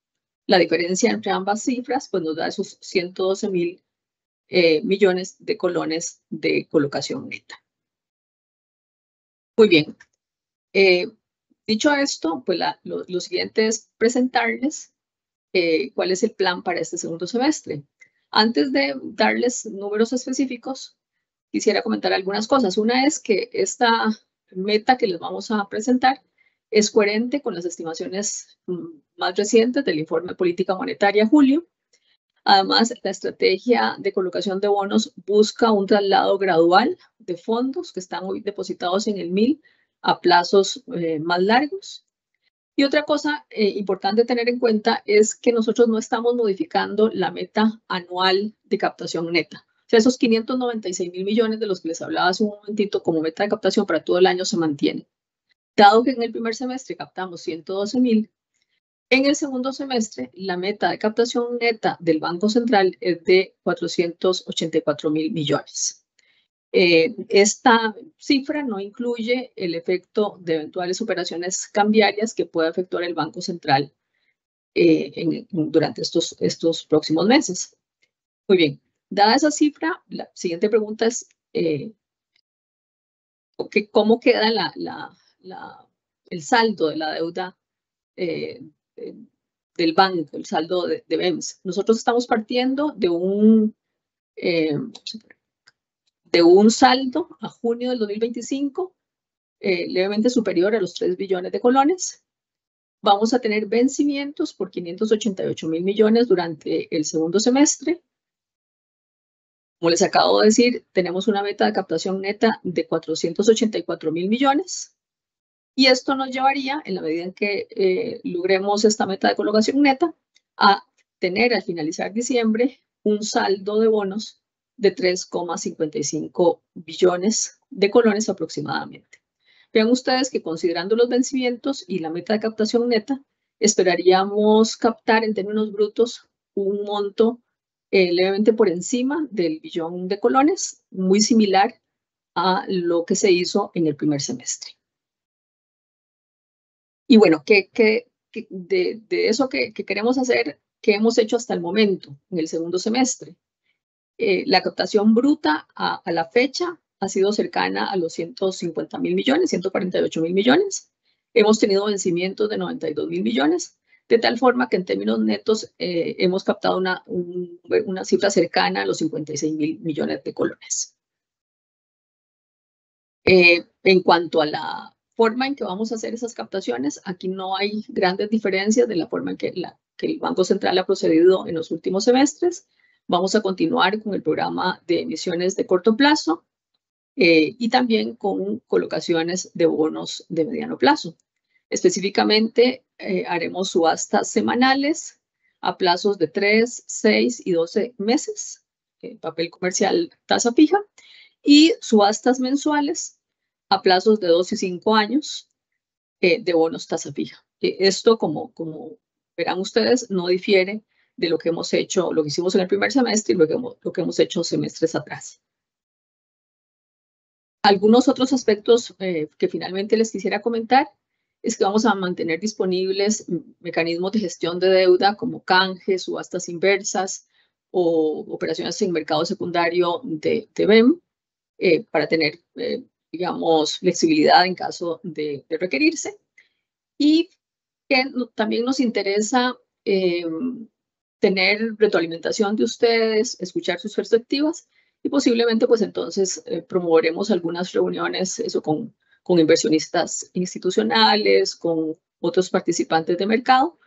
La diferencia entre ambas cifras pues, nos da esos 112.000 millones de colones de colocación neta. Muy bien. Dicho esto, pues lo siguiente es presentarles cuál es el plan para este segundo semestre. Antes de darles números específicos, quisiera comentar algunas cosas. Una es que esta meta que les vamos a presentar es coherente con las estimaciones más recientes del informe de política monetaria julio. Además, la estrategia de colocación de bonos busca un traslado gradual de fondos que están hoy depositados en el MIL a plazos más largos. Y otra cosa importante tener en cuenta es que nosotros no estamos modificando la meta anual de captación neta. O sea, esos 596.000 millones de los que les hablaba hace un momentito como meta de captación para todo el año se mantiene. Dado que en el primer semestre captamos 112.000, en el segundo semestre la meta de captación neta del Banco Central es de 484.000 millones. Esta cifra no incluye el efecto de eventuales operaciones cambiarias que pueda efectuar el Banco Central durante estos próximos meses. Muy bien, dada esa cifra, la siguiente pregunta es ¿cómo queda el saldo de la deuda del banco, el saldo de BEMS? Nosotros estamos partiendo de un saldo a junio del 2025 levemente superior a los 3 billones de colones. Vamos a tener vencimientos por 588.000 millones durante el segundo semestre. Como les acabo de decir, tenemos una meta de captación neta de 484.000 millones. Y esto nos llevaría, en la medida en que logremos esta meta de colocación neta, a tener al finalizar diciembre un saldo de bonos de 3,55 billones de colones aproximadamente. Vean ustedes que considerando los vencimientos y la meta de captación neta, esperaríamos captar en términos brutos un monto levemente por encima del billón de colones, muy similar a lo que se hizo en el primer semestre. Y bueno, de eso que queremos hacer, ¿qué hemos hecho hasta el momento en el segundo semestre? La captación bruta a la fecha ha sido cercana a los 150.000 millones, 148.000 millones. Hemos tenido vencimientos de 92.000 millones, de tal forma que en términos netos hemos captado una cifra cercana a los 56.000 millones de colones. En cuanto a la forma en que vamos a hacer esas captaciones, aquí no hay grandes diferencias de la forma en que el Banco Central ha procedido en los últimos semestres. Vamos a continuar con el programa de emisiones de corto plazo y también con colocaciones de bonos de mediano plazo. Específicamente, haremos subastas semanales a plazos de 3, 6 y 12 meses, papel comercial tasa fija, y subastas mensuales a plazos de 2 y 5 años de bonos tasa fija. Esto, como verán ustedes, no difiere de lo que hemos hecho, lo que hicimos en el primer semestre y lo que hemos hecho semestres atrás. Algunos otros aspectos que finalmente les quisiera comentar es que vamos a mantener disponibles mecanismos de gestión de deuda como canjes, subastas inversas o operaciones en mercado secundario de BEM para tener, digamos, flexibilidad en caso de requerirse. Y que también nos interesa tener retroalimentación de ustedes, escuchar sus perspectivas y posiblemente pues entonces promoveremos algunas reuniones con inversionistas institucionales, con otros participantes de mercado,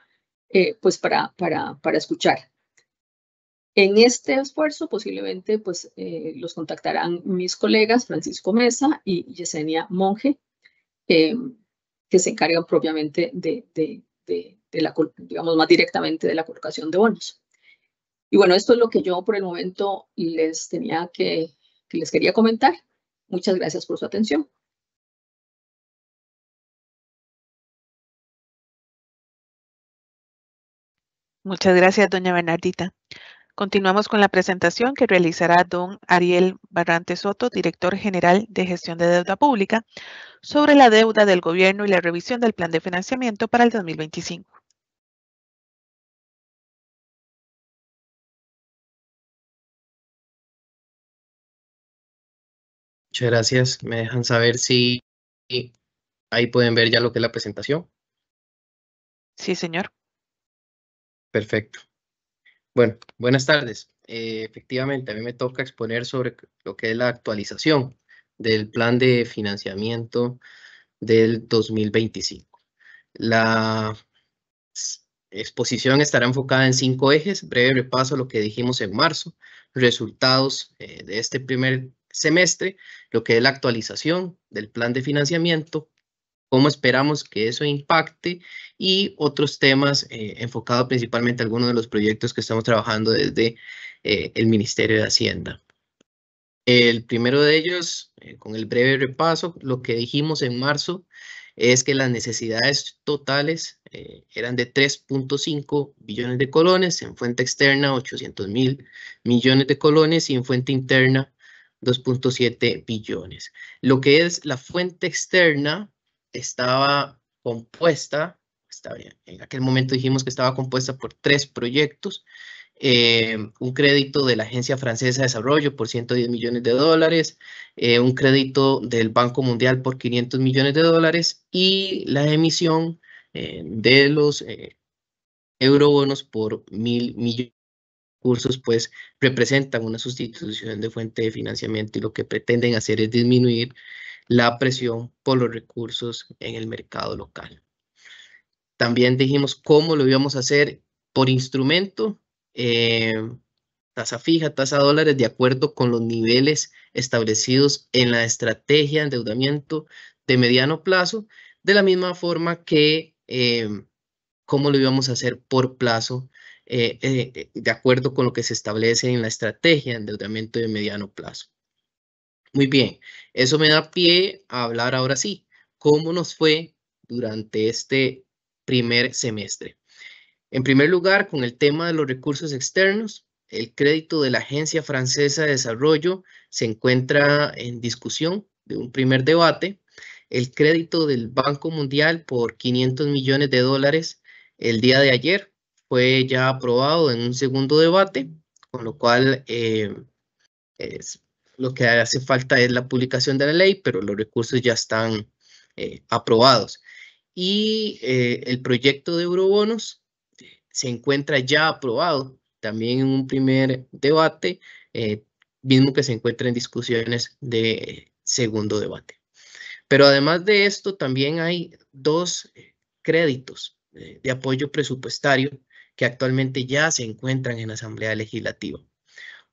pues para escuchar. En este esfuerzo posiblemente pues los contactarán mis colegas Francisco Mesa y Yesenia Monge, que se encargan propiamente digamos, más directamente de la colocación de bonos. Y bueno, esto es lo que yo por el momento les quería comentar. Muchas gracias por su atención. Muchas gracias, doña Bernardita. Continuamos con la presentación que realizará don Ariel Barrante Soto, director general de Gestión de Deuda Pública, sobre la deuda del gobierno y la revisión del plan de financiamiento para el 2025. Muchas gracias. Me dejan saber si ahí pueden ver ya lo que es la presentación. Sí, señor. Perfecto. Bueno, buenas tardes. Efectivamente, a mí me toca exponer sobre lo que es la actualización del plan de financiamiento del 2025. La exposición estará enfocada en 5 ejes. Breve repaso a lo que dijimos en marzo, resultados de este primer semestre, lo que es la actualización del plan de financiamiento cómo esperamos que eso impacte y otros temas enfocados principalmente a algunos de los proyectos que estamos trabajando desde el Ministerio de Hacienda. El primero de ellos, con el breve repaso, lo que dijimos en marzo es que las necesidades totales eran de 3.5 billones de colones, en fuente externa 800.000 millones de colones y en fuente interna 2.7 billones. Lo que es la fuente externa estaba compuesta, está bien, en aquel momento dijimos que estaba compuesta por 3 proyectos. Un crédito de la Agencia Francesa de Desarrollo por 110 millones de dólares, un crédito del Banco Mundial por 500 millones de dólares y la emisión de los eurobonos por 1.000 millones. Recursos pues representan una sustitución de fuente de financiamiento y lo que pretenden hacer es disminuir la presión por los recursos en el mercado local. También dijimos cómo lo íbamos a hacer por instrumento, tasa fija, tasa dólares, de acuerdo con los niveles establecidos en la estrategia de endeudamiento de mediano plazo, de la misma forma que cómo lo íbamos a hacer por plazo, de acuerdo con lo que se establece en la estrategia de endeudamiento de mediano plazo. Muy bien, eso me da pie a hablar ahora sí, cómo nos fue durante este primer semestre. En primer lugar, con el tema de los recursos externos, el crédito de la Agencia Francesa de Desarrollo se encuentra en discusión de un primer debate. El crédito del Banco Mundial por 500 millones de dólares el día de ayer fue ya aprobado en un segundo debate, con lo cual lo que hace falta es la publicación de la ley, pero los recursos ya están aprobados. Y el proyecto de eurobonos se encuentra ya aprobado, también en un primer debate, mismo que se encuentra en discusiones de segundo debate. Pero además de esto, también hay 2 créditos de apoyo presupuestario que actualmente ya se encuentran en la Asamblea Legislativa.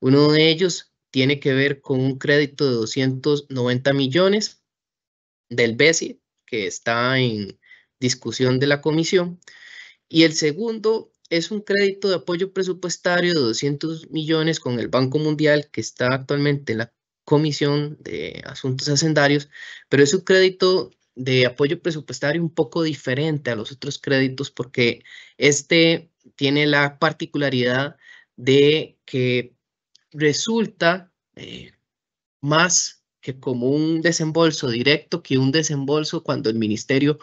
Uno de ellos tiene que ver con un crédito de 290 millones del BESI, que está en discusión de la comisión, y el segundo es un crédito de apoyo presupuestario de 200 millones con el Banco Mundial, que está actualmente en la Comisión de Asuntos Hacendarios, pero es un crédito de apoyo presupuestario un poco diferente a los otros créditos porque este tiene la particularidad de que resulta más que como un desembolso directo que un desembolso cuando el ministerio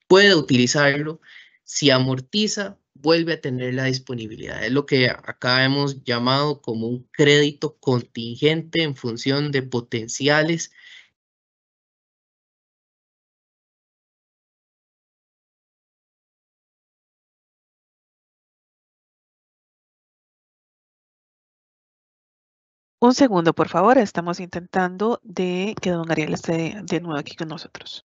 puede utilizarlo. Si amortiza, vuelve a tener la disponibilidad. Es lo que acá hemos llamado como un crédito contingente en función de potenciales. Un segundo, por favor. Estamos intentando de que don Ariel esté de nuevo aquí con nosotros.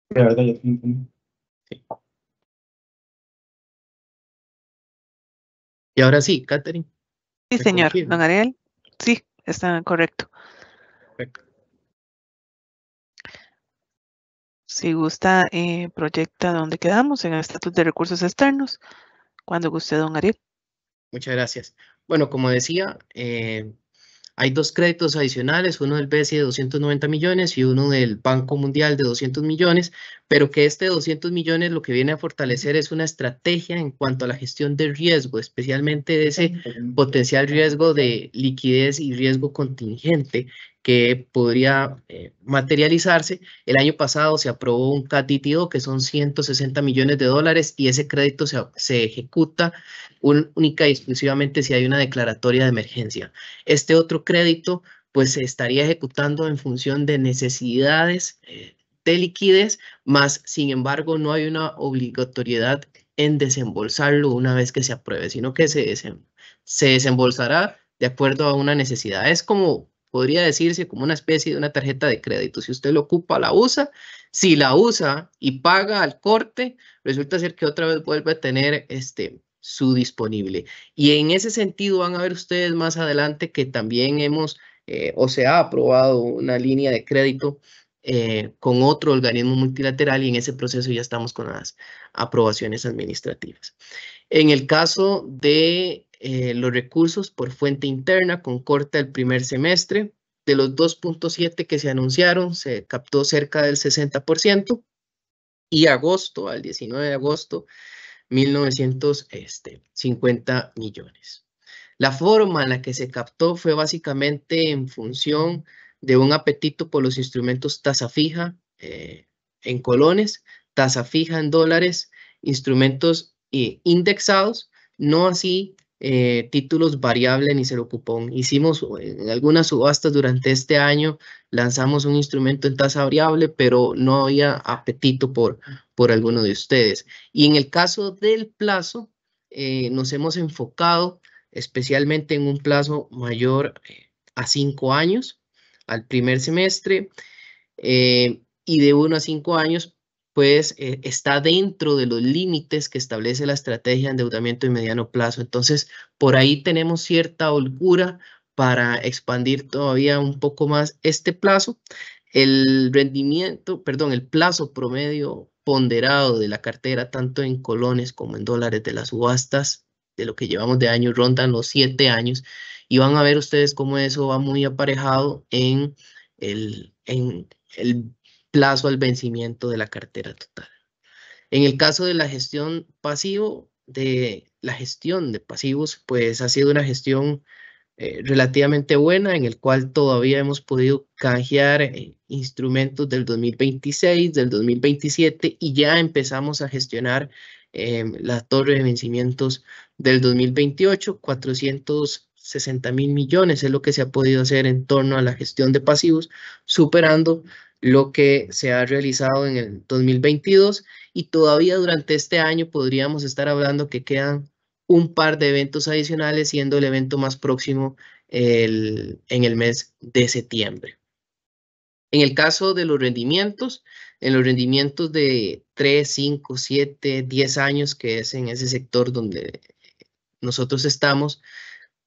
La verdad, ya tengo. Y ahora sí, Catherine. Sí, ¿Me señor. confirma? Don Ariel. Sí, está correcto. Perfecto. Si gusta, proyecta dónde quedamos en el estatus de recursos externos. Cuando guste, don Ariel. Muchas gracias. Bueno, como decía, hay dos créditos adicionales, uno del BESI de 290 millones y uno del Banco Mundial de 200 millones, pero que este 200 millones lo que viene a fortalecer es una estrategia en cuanto a la gestión de riesgo, especialmente de ese potencial riesgo de liquidez y riesgo contingente que podría materializarse. El año pasado se aprobó un CAT-DTO que son 160 millones de dólares y ese crédito se ejecuta única y exclusivamente si hay una declaratoria de emergencia. Este otro crédito pues se estaría ejecutando en función de necesidades de liquidez, más sin embargo no hay una obligatoriedad en desembolsarlo una vez que se apruebe, sino que se desembolsará de acuerdo a una necesidad. Es como, podría decirse, como una especie de una tarjeta de crédito. Si usted lo ocupa, la usa. Si la usa y paga al corte, resulta ser que otra vez vuelve a tener su disponible. Y en ese sentido van a ver ustedes más adelante que también hemos o se ha aprobado una línea de crédito con otro organismo multilateral y en ese proceso ya estamos con las aprobaciones administrativas. En el caso de los recursos por fuente interna con corte al primer semestre, de los 2.7 que se anunciaron, se captó cerca del 60% y agosto, al 19 de agosto, 1.950 millones. La forma en la que se captó fue básicamente en función de un apetito por los instrumentos tasa fija en colones, tasa fija en dólares, instrumentos indexados, no así títulos variable ni cero cupón. Hicimos en algunas subastas durante este año, lanzamos un instrumento en tasa variable, pero no había apetito por alguno de ustedes. Y en el caso del plazo, nos hemos enfocado especialmente en un plazo mayor a 5 años, al primer semestre, y de 1 a 5 años, pues está dentro de los límites que establece la estrategia de endeudamiento de mediano plazo. Entonces, por ahí tenemos cierta holgura para expandir todavía un poco más este plazo. El rendimiento, perdón, el plazo promedio ponderado de la cartera, tanto en colones como en dólares de las subastas, de lo que llevamos de año, rondan los 7 años. Y van a ver ustedes cómo eso va muy aparejado en el plazo al vencimiento de la cartera total. En el caso de la gestión pasivo, de la gestión de pasivos, pues ha sido una gestión relativamente buena, en el cual todavía hemos podido canjear instrumentos del 2026, del 2027 y ya empezamos a gestionar la torre de vencimientos del 2028, 460.000 millones es lo que se ha podido hacer en torno a la gestión de pasivos, superando lo que se ha realizado en el 2022 y todavía durante este año podríamos estar hablando que quedan un par de eventos adicionales, siendo el evento más próximo en el mes de septiembre. En el caso de los rendimientos, en los rendimientos de 3, 5, 7, 10 años, que es en ese sector donde nosotros estamos,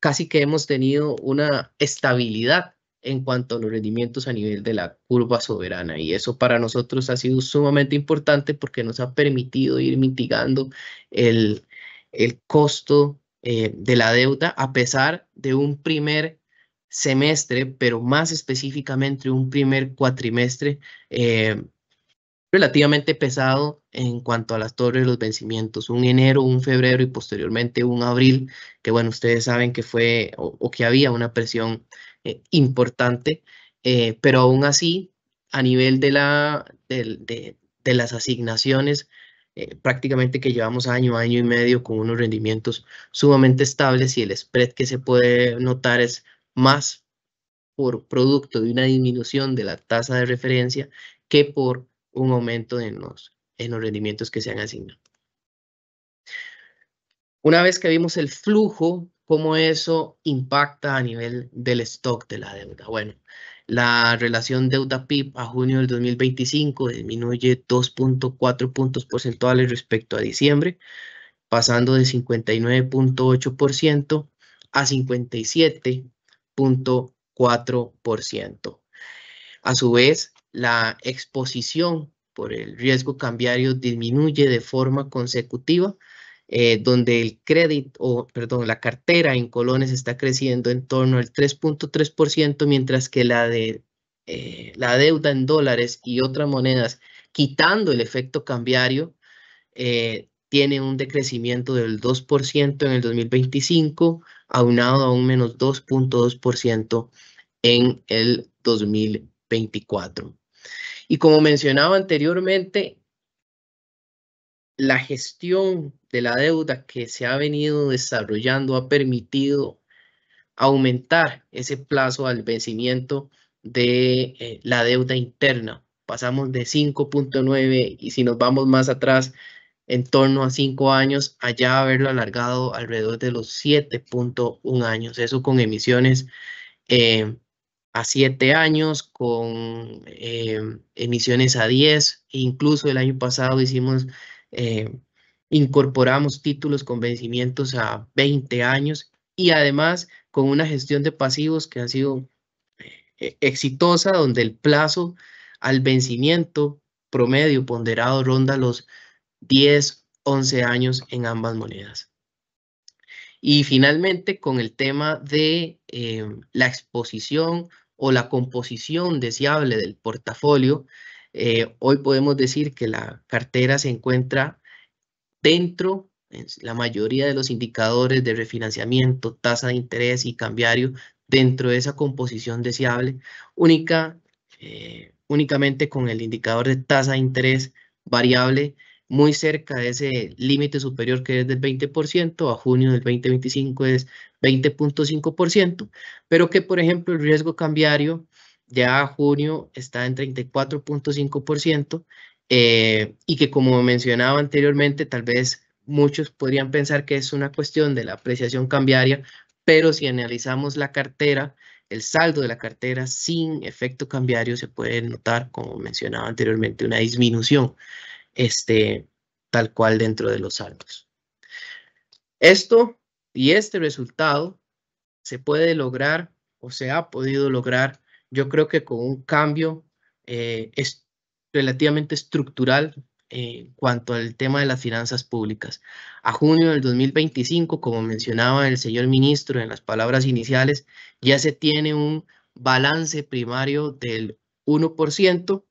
casi que hemos tenido una estabilidad en cuanto a los rendimientos a nivel de la curva soberana y eso para nosotros ha sido sumamente importante porque nos ha permitido ir mitigando el costo de la deuda a pesar de un primer semestre, pero más específicamente un primer cuatrimestre relativamente pesado en cuanto a las torres de los vencimientos, un enero, un febrero y posteriormente un abril, que bueno, ustedes saben que fue o que había una presión importante, pero aún así, a nivel de las asignaciones, prácticamente que llevamos año y medio con unos rendimientos sumamente estables y el spread que se puede notar es más por producto de una disminución de la tasa de referencia que por un aumento en los rendimientos que se han asignado. Una vez que vimos el flujo, cómo eso impacta a nivel del stock de la deuda. Bueno, la relación deuda-PIB a junio del 2025 disminuye 2.4 puntos porcentuales respecto a diciembre, pasando de 59.8% a 57.4%. A su vez, la exposición por el riesgo cambiario disminuye de forma consecutiva, donde el la cartera en colones está creciendo en torno al 3.3%, mientras que la deuda en dólares y otras monedas, quitando el efecto cambiario, tiene un decrecimiento del 2% en el 2025, aunado a un menos 2.2% en el 2024. Y como mencionaba anteriormente, la gestión de la deuda que se ha venido desarrollando ha permitido aumentar ese plazo al vencimiento de la deuda interna. Pasamos de 5.9 y si nos vamos más atrás, en torno a 5 años, allá haberlo alargado alrededor de los 7.1 años. Eso con emisiones a 7 años, con emisiones a 10, e incluso el año pasado incorporamos títulos con vencimientos a 20 años y además con una gestión de pasivos que ha sido exitosa, donde el plazo al vencimiento promedio ponderado ronda los 10, 11 años en ambas monedas. Y finalmente, con el tema de la exposición o la composición deseable del portafolio, hoy podemos decir que la cartera se encuentra dentro, en la mayoría de los indicadores de refinanciamiento, tasa de interés y cambiario, dentro de esa composición deseable, únicamente con el indicador de tasa de interés variable muy cerca de ese límite superior que es del 20%, a junio del 2025 es 20.5%, pero que, por ejemplo, el riesgo cambiario ya a junio está en 34.5%, y que, como mencionaba anteriormente, tal vez muchos podrían pensar que es una cuestión de la apreciación cambiaria, pero si analizamos la cartera, el saldo de la cartera sin efecto cambiario, se puede notar, como mencionaba anteriormente, una disminución tal cual dentro de los saldos. Esto y este resultado se puede lograr o se ha podido lograr, yo creo que con un cambio relativamente estructural en cuanto al tema de las finanzas públicas. A junio del 2025, como mencionaba el señor ministro en las palabras iniciales, ya se tiene un balance primario del 1%,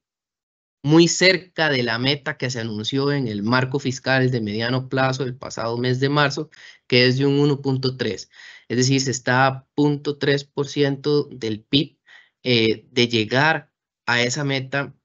muy cerca de la meta que se anunció en el marco fiscal de mediano plazo el pasado mes de marzo, que es de un 1.3. Es decir, se está a 0.3% del PIB de llegar a esa meta,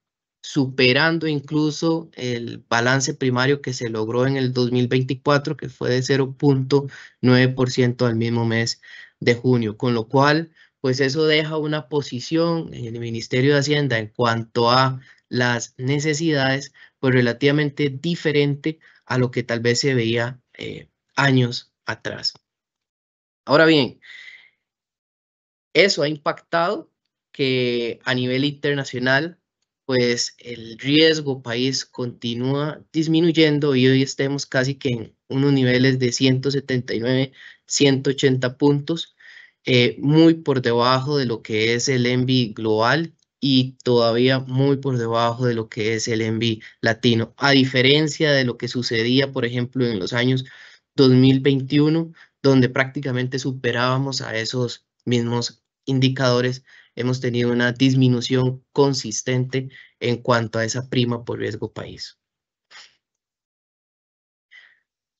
superando incluso el balance primario que se logró en el 2024, que fue de 0.9% al mismo mes de junio, con lo cual, pues eso deja una posición en el Ministerio de Hacienda en cuanto a las necesidades, pues relativamente diferente a lo que tal vez se veía años atrás. Ahora bien, eso ha impactado que a nivel internacional, pues el riesgo país continúa disminuyendo y hoy estemos casi que en unos niveles de 179, 180 puntos, muy por debajo de lo que es el ENVI global y todavía muy por debajo de lo que es el ENVI latino, a diferencia de lo que sucedía, por ejemplo, en los años 2021, donde prácticamente superábamos a esos mismos indicadores. Hemos tenido una disminución consistente en cuanto a esa prima por riesgo país.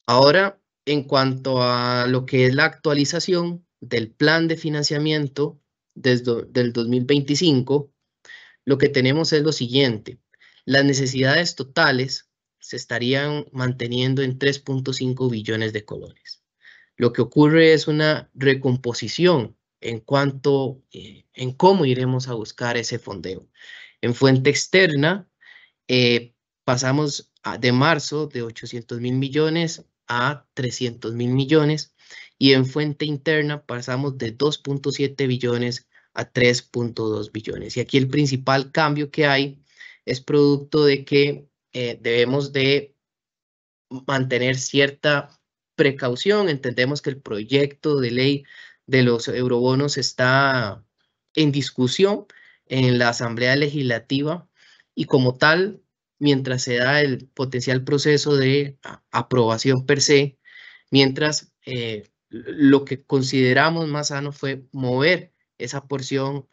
Ahora, en cuanto a lo que es la actualización del plan de financiamiento desde el 2025, lo que tenemos es lo siguiente. Las necesidades totales se estarían manteniendo en 3.5 billones de colones. Lo que ocurre es una recomposición en cuanto en cómo iremos a buscar ese fondeo. En fuente externa, pasamos de marzo de 800.000 millones a 300.000 millones y en fuente interna pasamos de 2.7 billones a 3.2 billones. Y aquí el principal cambio que hay es producto de que debemos de mantener cierta precaución. Entendemos que el proyecto de ley de los eurobonos está en discusión en la Asamblea Legislativa y como tal mientras se da el potencial proceso de aprobación per se, mientras lo que consideramos más sano fue mover esa porción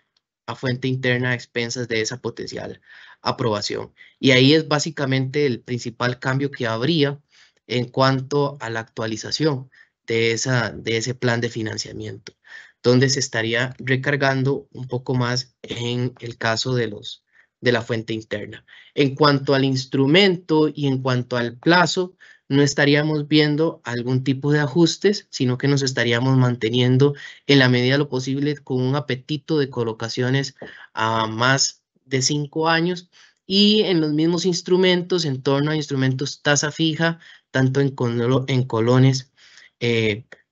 a fuente interna a expensas de esa potencial aprobación. Y ahí es básicamente el principal cambio que habría en cuanto a la actualización de ese plan de financiamiento, donde se estaría recargando un poco más en el caso de la fuente interna. En cuanto al instrumento y en cuanto al plazo, no estaríamos viendo algún tipo de ajustes, sino que nos estaríamos manteniendo en la medida de lo posible con un apetito de colocaciones a más de 5 años y en los mismos instrumentos, en torno a instrumentos tasa fija, tanto en colones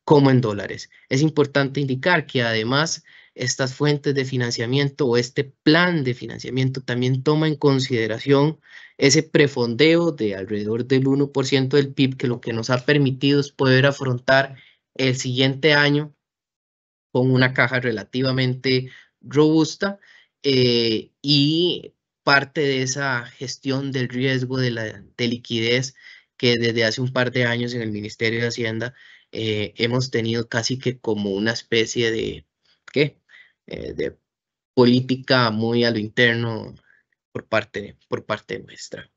como en dólares. Es importante indicar que además estas fuentes de financiamiento o este plan de financiamiento también toma en consideración ese prefondeo de alrededor del 1% del PIB, que lo que nos ha permitido es poder afrontar el siguiente año con una caja relativamente robusta y parte de esa gestión del riesgo de liquidez que desde hace un par de años en el Ministerio de Hacienda hemos tenido casi que como una especie de, de política muy a lo interno por parte nuestra.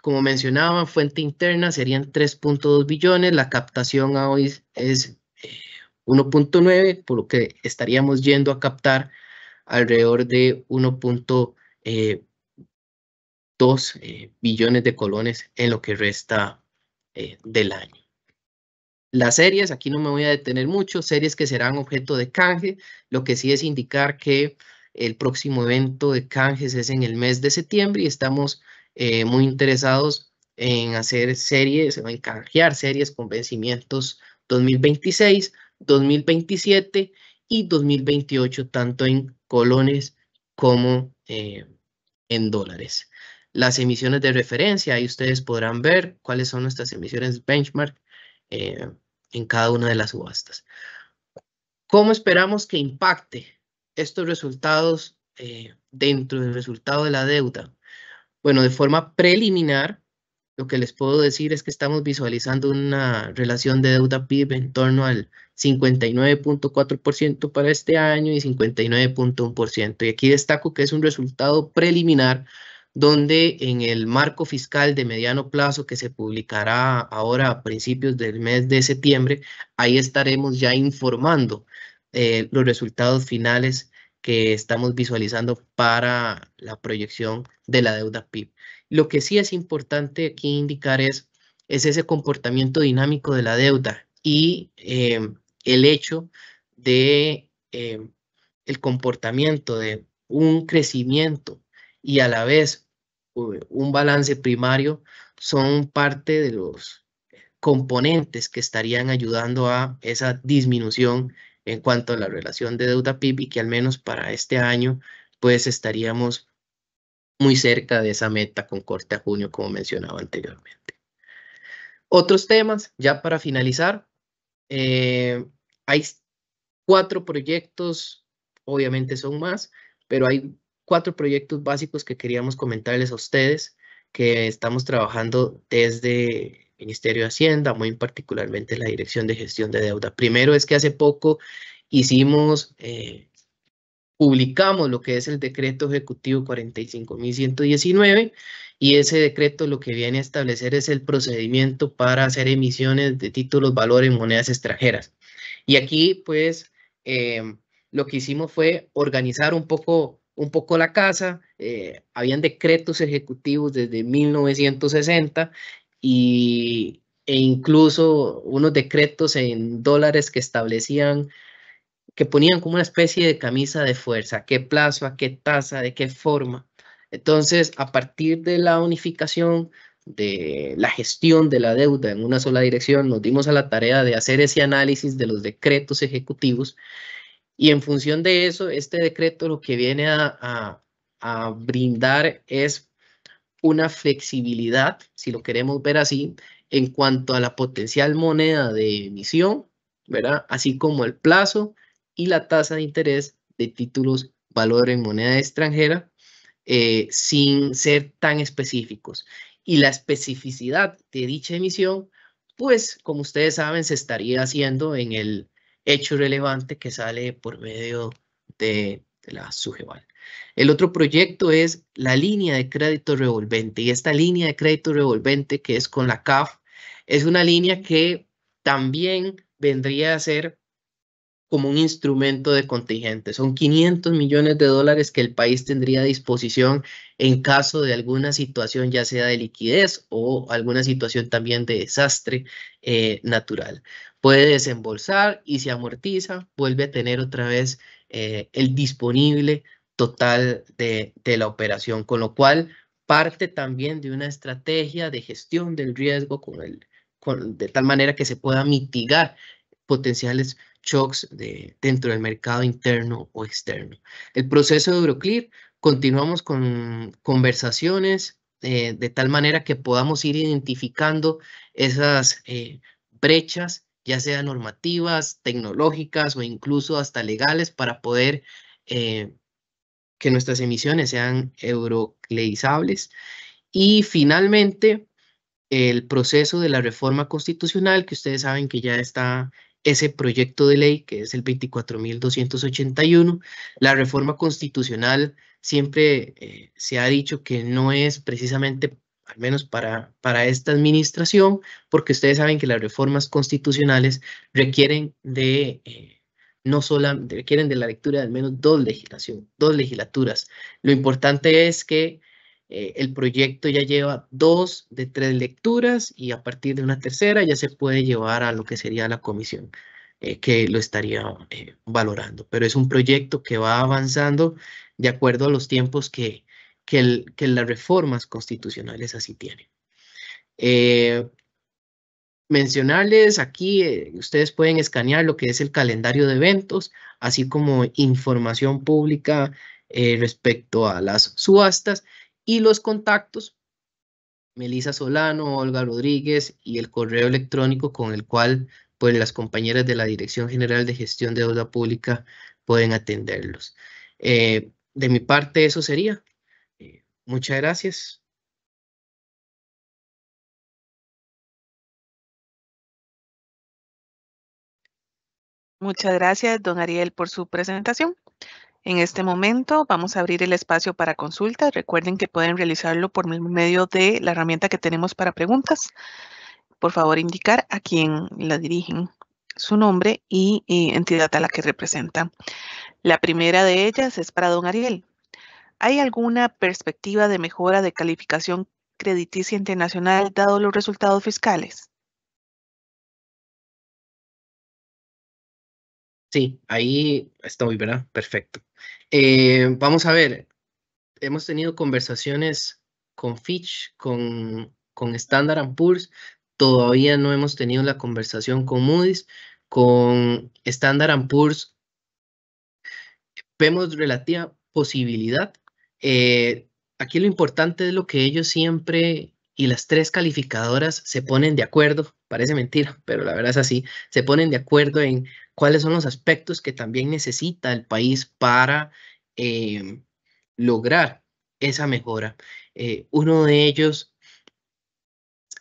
Como mencionaba, fuente interna serían 3.2 billones, la captación a hoy es 1.9, por lo que estaríamos yendo a captar alrededor de 1.2 billones de colones en lo que resta del año. Las series, aquí no me voy a detener mucho, series que serán objeto de canje, lo que sí es indicar que el próximo evento de canjes es en el mes de septiembre y estamos muy interesados en hacer series o en canjear series con vencimientos 2026, 2027 y 2028, tanto en colones como en dólares. Las emisiones de referencia, ahí ustedes podrán ver cuáles son nuestras emisiones benchmark en cada una de las subastas. ¿Cómo esperamos que impacte estos resultados dentro del resultado de la deuda? Bueno, de forma preliminar, lo que les puedo decir es que estamos visualizando una relación de deuda-PIB en torno al 59.4% para este año y 59.1%. Y aquí destaco que es un resultado preliminar donde en el marco fiscal de mediano plazo que se publicará ahora a principios del mes de septiembre, ahí estaremos ya informando los resultados finales que estamos visualizando para la proyección de la deuda PIB. Lo que sí es importante aquí indicar es ese comportamiento dinámico de la deuda y el hecho de el comportamiento de un crecimiento y a la vez un balance primario son parte de los componentes que estarían ayudando a esa disminución en cuanto a la relación de deuda-PIB y que al menos para este año pues estaríamos muy cerca de esa meta con corte a junio, como mencionaba anteriormente. Otros temas, ya para finalizar, hay 4 proyectos, obviamente son más, pero hay 4 proyectos básicos que queríamos comentarles a ustedes, que estamos trabajando desde el Ministerio de Hacienda, muy particularmente la Dirección de Gestión de Deuda. Primero es que hace poco publicamos lo que es el decreto ejecutivo 45.119 y ese decreto lo que viene a establecer es el procedimiento para hacer emisiones de títulos valor en monedas extranjeras. Y aquí pues lo que hicimos fue organizar un poco la casa. Habían decretos ejecutivos desde 1960 e incluso unos decretos en dólares que establecían, que ponían como una especie de camisa de fuerza, a qué plazo, a qué tasa, de qué forma. Entonces, a partir de la unificación de la gestión de la deuda en una sola dirección, nos dimos a la tarea de hacer ese análisis de los decretos ejecutivos y en función de eso, este decreto lo que viene a brindar es una flexibilidad, si lo queremos ver así, en cuanto a la potencial moneda de emisión, ¿verdad? Así como el plazo y la tasa de interés de títulos valor en moneda extranjera sin ser tan específicos. Y la especificidad de dicha emisión, pues, como ustedes saben, se estaría haciendo en el hecho relevante que sale por medio de la SUGEVAL. El otro proyecto es la línea de crédito revolvente, y esta línea de crédito revolvente, que es con la CAF, es una línea que también vendría a ser como un instrumento de contingente. Son 500 millones de dólares que el país tendría a disposición en caso de alguna situación, ya sea de liquidez o alguna situación también de desastre natural. Puede desembolsar y se amortiza, vuelve a tener otra vez el disponible total de la operación, con lo cual parte también de una estrategia de gestión del riesgo de tal manera que se pueda mitigar potenciales shocks dentro del mercado interno o externo. El proceso de Euroclear, continuamos con conversaciones de tal manera que podamos ir identificando esas brechas, ya sean normativas, tecnológicas o incluso hasta legales, para poder que nuestras emisiones sean eurocleizables. Y finalmente, el proceso de la reforma constitucional, que ustedes saben que ya está ese proyecto de ley, que es el 24.281. La reforma constitucional siempre se ha dicho que no es precisamente, al menos para esta administración, porque ustedes saben que las reformas constitucionales requieren no solo requieren de la lectura de al menos dos legislaturas. Lo importante es que el proyecto ya lleva 2 de 3 lecturas, y a partir de una tercera ya se puede llevar a lo que sería la comisión, que lo estaría valorando. Pero es un proyecto que va avanzando de acuerdo a los tiempos que las reformas constitucionales así tienen. Mencionarles aquí, ustedes pueden escanear lo que es el calendario de eventos, así como información pública respecto a las subastas y los contactos: Melissa Solano, Olga Rodríguez, y el correo electrónico con el cual pues las compañeras de la Dirección General de Gestión de Deuda Pública pueden atenderlos. De mi parte eso sería. Muchas gracias. Muchas gracias, don Ariel, por su presentación. En este momento vamos a abrir el espacio para consultas. Recuerden que pueden realizarlo por medio de la herramienta que tenemos para preguntas. Por favor, indicar a quién la dirigen, su nombre y entidad a la que representan. La primera de ellas es para don Ariel. ¿Hay alguna perspectiva de mejora de calificación crediticia internacional dado los resultados fiscales? Sí, ahí estoy, ¿verdad? Perfecto. Vamos a ver, hemos tenido conversaciones con Fitch, con Standard & Poor's. Todavía no hemos tenido la conversación con Moody's. Con Standard & Poor's vemos relativa posibilidad. Aquí lo importante es lo que ellos siempre, y las tres calificadoras se ponen de acuerdo, parece mentira, pero la verdad es así, se ponen de acuerdo en cuáles son los aspectos que también necesita el país para lograr esa mejora. Uno de ellos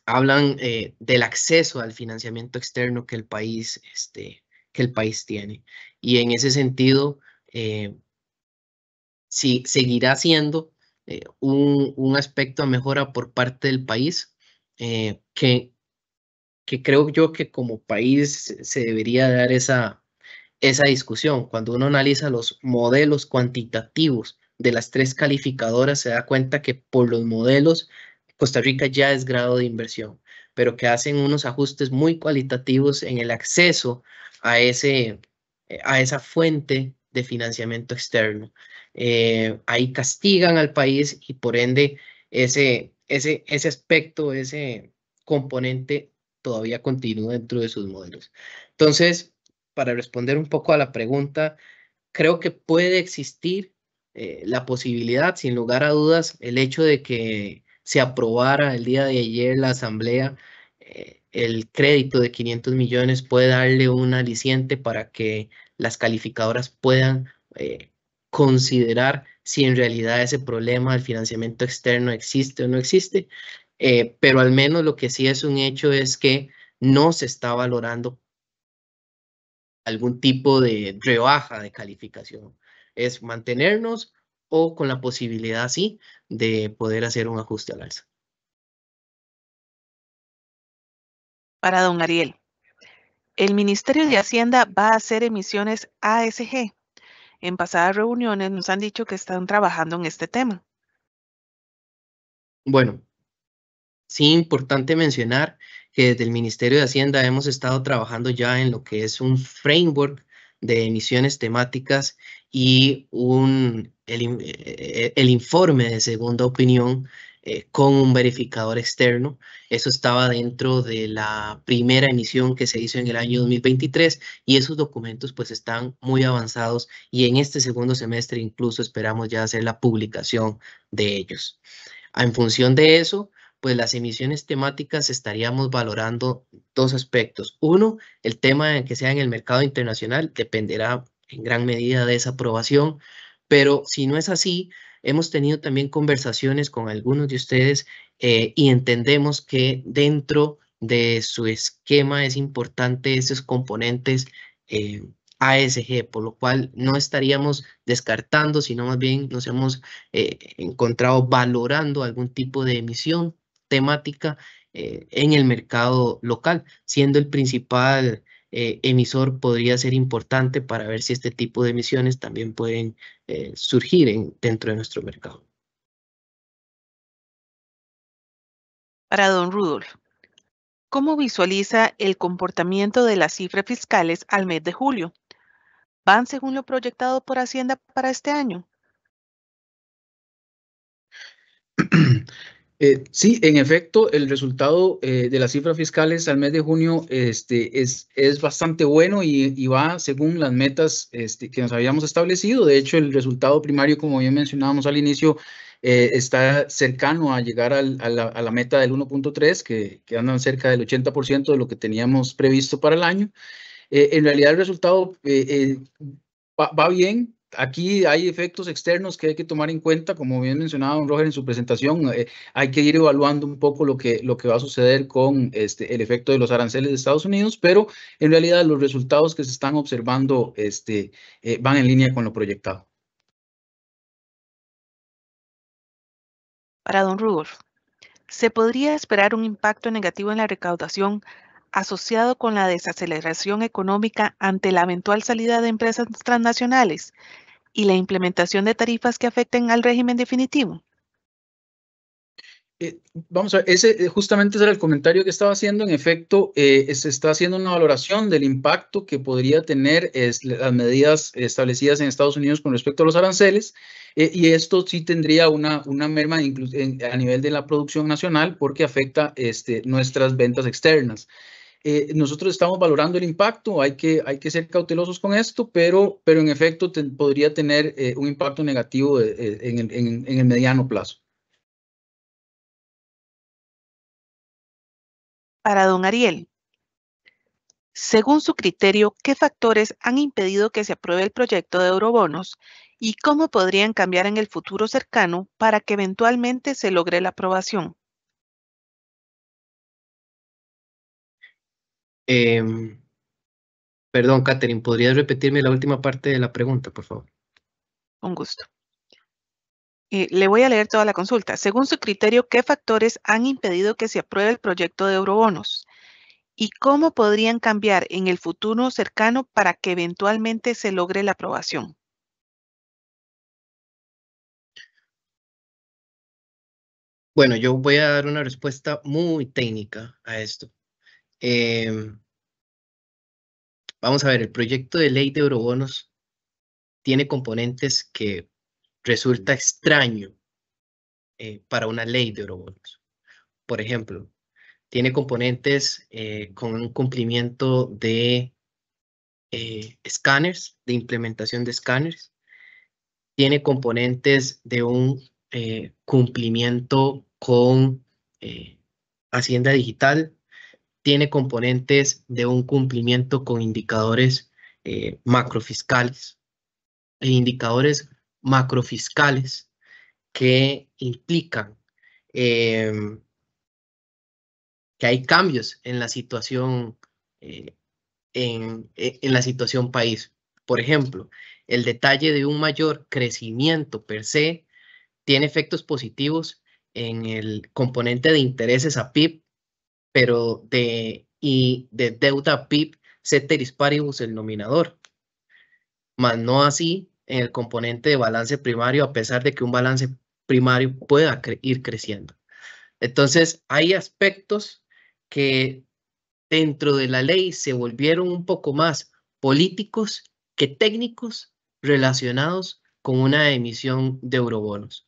hablan del acceso al financiamiento externo que el país tiene. Y en ese sentido, sí, seguirá siendo un aspecto a mejora por parte del país, que creo yo que como país se debería dar esa discusión. Cuando uno analiza los modelos cuantitativos de las tres calificadoras, se da cuenta que por los modelos Costa Rica ya es grado de inversión, pero que hacen unos ajustes muy cualitativos en el acceso a esa fuente de financiamiento externo. Ahí castigan al país, y por ende ese aspecto, ese componente todavía continúa dentro de sus modelos. Entonces, para responder un poco a la pregunta, creo que puede existir la posibilidad, sin lugar a dudas, el hecho de que se aprobara el día de ayer la Asamblea el crédito de 500 millones puede darle un aliciente para que las calificadoras puedan considerar si en realidad ese problema del financiamiento externo existe o no existe, pero al menos lo que sí es un hecho es que no se está valorando algún tipo de rebaja de calificación. Es mantenernos o con la posibilidad, sí, de poder hacer un ajuste al alza. Para don Ariel, el Ministerio de Hacienda va a hacer emisiones ASG. En pasadas reuniones nos han dicho que están trabajando en este tema. Bueno, sí, importante mencionar que desde el Ministerio de Hacienda hemos estado trabajando ya en lo que es un framework de emisiones temáticas y el informe de segunda opinión con un verificador externo. Eso estaba dentro de la primera emisión que se hizo en el año 2023 y esos documentos pues están muy avanzados y en este segundo semestre incluso esperamos ya hacer la publicación de ellos. En función de eso, pues las emisiones temáticas estaríamos valorando dos aspectos. Uno, el tema de que sea en el mercado internacional dependerá en gran medida de esa aprobación, pero si no es así, hemos tenido también conversaciones con algunos de ustedes y entendemos que dentro de su esquema es importante esos componentes ASG, por lo cual no estaríamos descartando, sino más bien nos hemos encontrado valorando algún tipo de emisión temática en el mercado local, siendo el principal emisor podría ser importante para ver si este tipo de emisiones también pueden surgir dentro de nuestro mercado. Para don Rudolf, ¿cómo visualiza el comportamiento de las cifras fiscales al mes de julio? ¿Van según lo proyectado por Hacienda para este año? Sí, en efecto, el resultado de las cifras fiscales al mes de junio es bastante bueno y va según las metas que nos habíamos establecido. De hecho, el resultado primario, como bien mencionábamos al inicio, está cercano a llegar a la meta del 1.3, que andan cerca del 80% de lo que teníamos previsto para el año. En realidad, el resultado va bien. Aquí hay efectos externos que hay que tomar en cuenta, como bien mencionaba don Roger en su presentación. Hay que ir evaluando un poco lo que va a suceder con el efecto de los aranceles de Estados Unidos, pero en realidad los resultados que se están observando van en línea con lo proyectado. Para don Rudolf, ¿se podría esperar un impacto negativo en la recaudación asociado con la desaceleración económica ante la eventual salida de empresas transnacionales y la implementación de tarifas que afecten al régimen definitivo? Vamos a ver, justamente ese era el comentario que estaba haciendo. En efecto, se está haciendo una valoración del impacto que podría tener las medidas establecidas en Estados Unidos con respecto a los aranceles, y esto sí tendría una merma a nivel de la producción nacional porque afecta nuestras ventas externas. Nosotros estamos valorando el impacto, hay que ser cautelosos con esto, pero en efecto podría tener un impacto negativo en el mediano plazo. Para don Ariel, según su criterio, ¿qué factores han impedido que se apruebe el proyecto de eurobonos y cómo podrían cambiar en el futuro cercano para que eventualmente se logre la aprobación? Perdón, Catherine, ¿podrías repetirme la última parte de la pregunta, por favor? Con gusto. Le voy a leer toda la consulta. Según su criterio, ¿qué factores han impedido que se apruebe el proyecto de eurobonos? ¿Y cómo podrían cambiar en el futuro cercano para que eventualmente se logre la aprobación? Bueno, yo voy a dar una respuesta muy técnica a esto. Vamos a ver, el proyecto de ley de eurobonos tiene componentes que resulta extraño para una ley de eurobonos. Por ejemplo, tiene componentes con un cumplimiento de escáneres, de implementación de escáneres. Tiene componentes de un cumplimiento con Hacienda Digital. Tiene componentes de un cumplimiento con indicadores macrofiscales e indicadores macrofiscales que implican que hay cambios en la situación en la situación país. Por ejemplo, el detalle de un mayor crecimiento per se tiene efectos positivos en el componente de intereses a PIB, pero de deuda a PIB, ceteris paribus el nominador, más no así en el componente de balance primario, a pesar de que un balance primario pueda ir creciendo. Entonces, hay aspectos que dentro de la ley se volvieron un poco más políticos que técnicos relacionados con una emisión de eurobonos.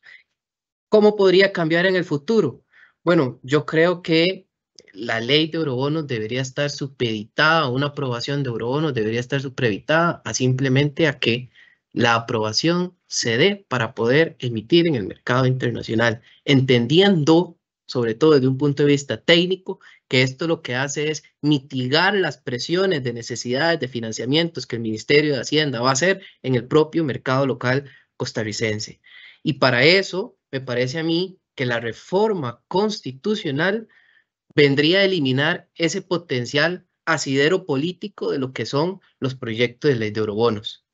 ¿Cómo podría cambiar en el futuro? Bueno, yo creo que la ley de eurobonos debería estar supeditada, una aprobación de eurobonos debería estar supeditada a simplemente a que la aprobación se dé para poder emitir en el mercado internacional, entendiendo, sobre todo desde un punto de vista técnico, que esto lo que hace es mitigar las presiones de necesidades de financiamientos que el Ministerio de Hacienda va a hacer en el propio mercado local costarricense. Y para eso, me parece a mí que la reforma constitucional vendría a eliminar ese potencial asidero político de lo que son los proyectos de ley de eurobonos.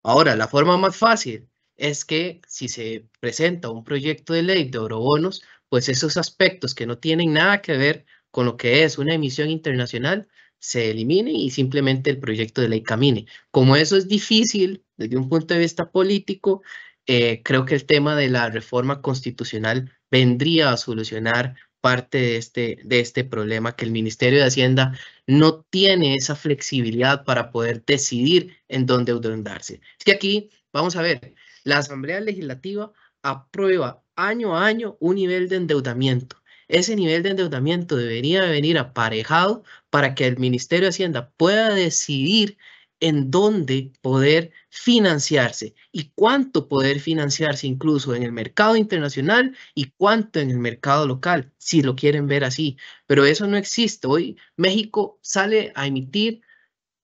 Ahora, la forma más fácil es que si se presenta un proyecto de ley de eurobonos, pues esos aspectos que no tienen nada que ver con lo que es una emisión internacional se elimine y simplemente el proyecto de ley camine. Como eso es difícil desde un punto de vista político, creo que el tema de la reforma constitucional vendría a solucionar parte de este problema, que el Ministerio de Hacienda no tiene esa flexibilidad para poder decidir en dónde endeudarse. Es que aquí, vamos a ver, la Asamblea Legislativa aprueba año a año un nivel de endeudamiento. Ese nivel de endeudamiento debería venir aparejado para que el Ministerio de Hacienda pueda decidir en dónde poder financiarse y cuánto poder financiarse incluso en el mercado internacional y cuánto en el mercado local, si lo quieren ver así. Pero eso no existe. Hoy México sale a emitir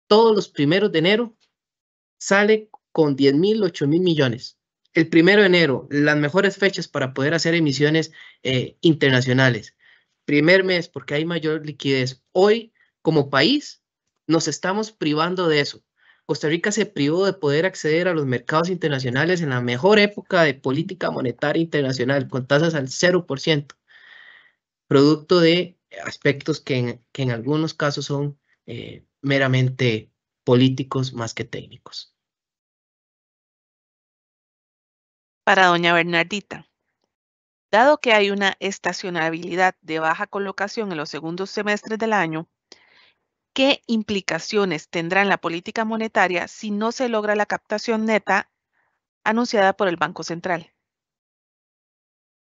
todos los primeros de enero, sale con 10,000, 8,000 millones. El 1 de enero, las mejores fechas para poder hacer emisiones internacionales. Primer mes, porque hay mayor liquidez. Hoy, como país, nos estamos privando de eso. Costa Rica se privó de poder acceder a los mercados internacionales en la mejor época de política monetaria internacional, con tasas al 0%, producto de aspectos que en algunos casos son meramente políticos más que técnicos. Para doña Bernardita, dado que hay una estacionalidad de baja colocación en los segundos semestres del año, ¿qué implicaciones tendrá en la política monetaria si no se logra la captación neta anunciada por el Banco Central?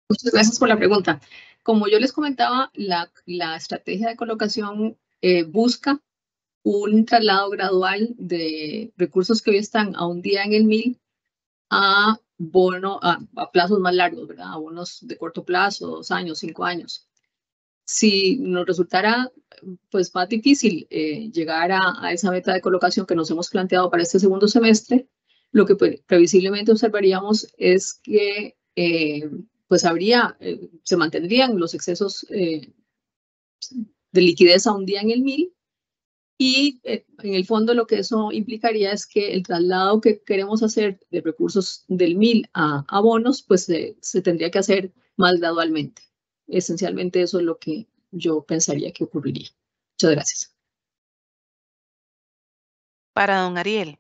Muchas gracias por la pregunta. Como yo les comentaba, la estrategia de colocación busca un traslado gradual de recursos que hoy están a un día en el 1000 a plazos más largos, ¿verdad? A bonos de corto plazo, 2 años, 5 años. Si nos resultara pues más difícil llegar a esa meta de colocación que nos hemos planteado para este segundo semestre, lo que previsiblemente observaríamos es que pues se mantendrían los excesos de liquidez a un día en el 1000 y en el fondo lo que eso implicaría es que el traslado que queremos hacer de recursos del 1000 a bonos pues se tendría que hacer más gradualmente. Esencialmente eso es lo que yo pensaría que ocurriría. Muchas gracias. Para don Ariel,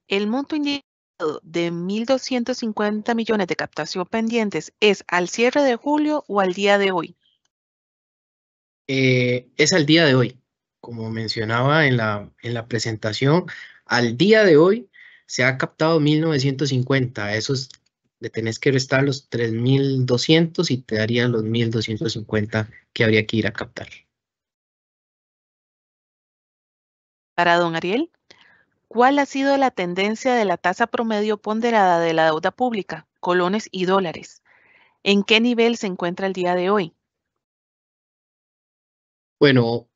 el monto indicado de 1.250 millones de captación pendientes es al cierre de julio o al día de hoy. Es al día de hoy. Como mencionaba en la presentación, al día de hoy se ha captado 1.950. Esos le tenés que restar los 3.200 y te darían los 1.250 que habría que ir a captar. Para don Ariel, ¿cuál ha sido la tendencia de la tasa promedio ponderada de la deuda pública, colones y dólares? ¿En qué nivel se encuentra el día de hoy? Bueno,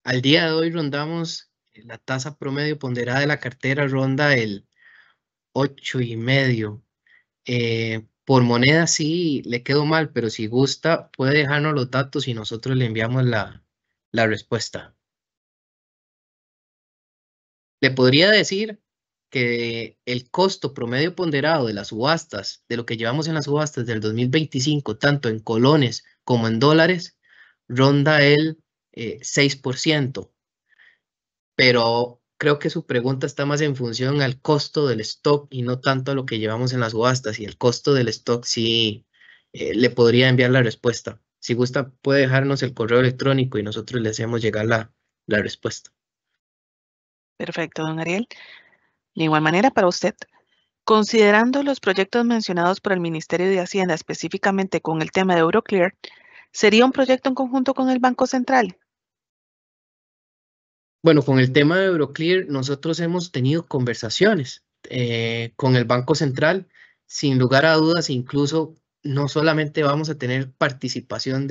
al día de hoy rondamos la tasa promedio ponderada de la cartera ronda el 8.5. Por moneda sí le quedó mal, pero si gusta puede dejarnos los datos y nosotros le enviamos la respuesta. Le podría decir que el costo promedio ponderado de las subastas, de lo que llevamos en las subastas del 2025, tanto en colones como en dólares, ronda el 6%. Pero creo que su pregunta está más en función al costo del stock y no tanto a lo que llevamos en las subastas. Y el costo del stock sí le podría enviar la respuesta. Si gusta, puede dejarnos el correo electrónico y nosotros le hacemos llegar la respuesta. Perfecto, don Ariel. De igual manera, para usted, considerando los proyectos mencionados por el Ministerio de Hacienda, específicamente con el tema de Euroclear, ¿sería un proyecto en conjunto con el Banco Central? Bueno, con el tema de Euroclear, nosotros hemos tenido conversaciones con el Banco Central. Sin lugar a dudas, incluso no solamente vamos a tener participación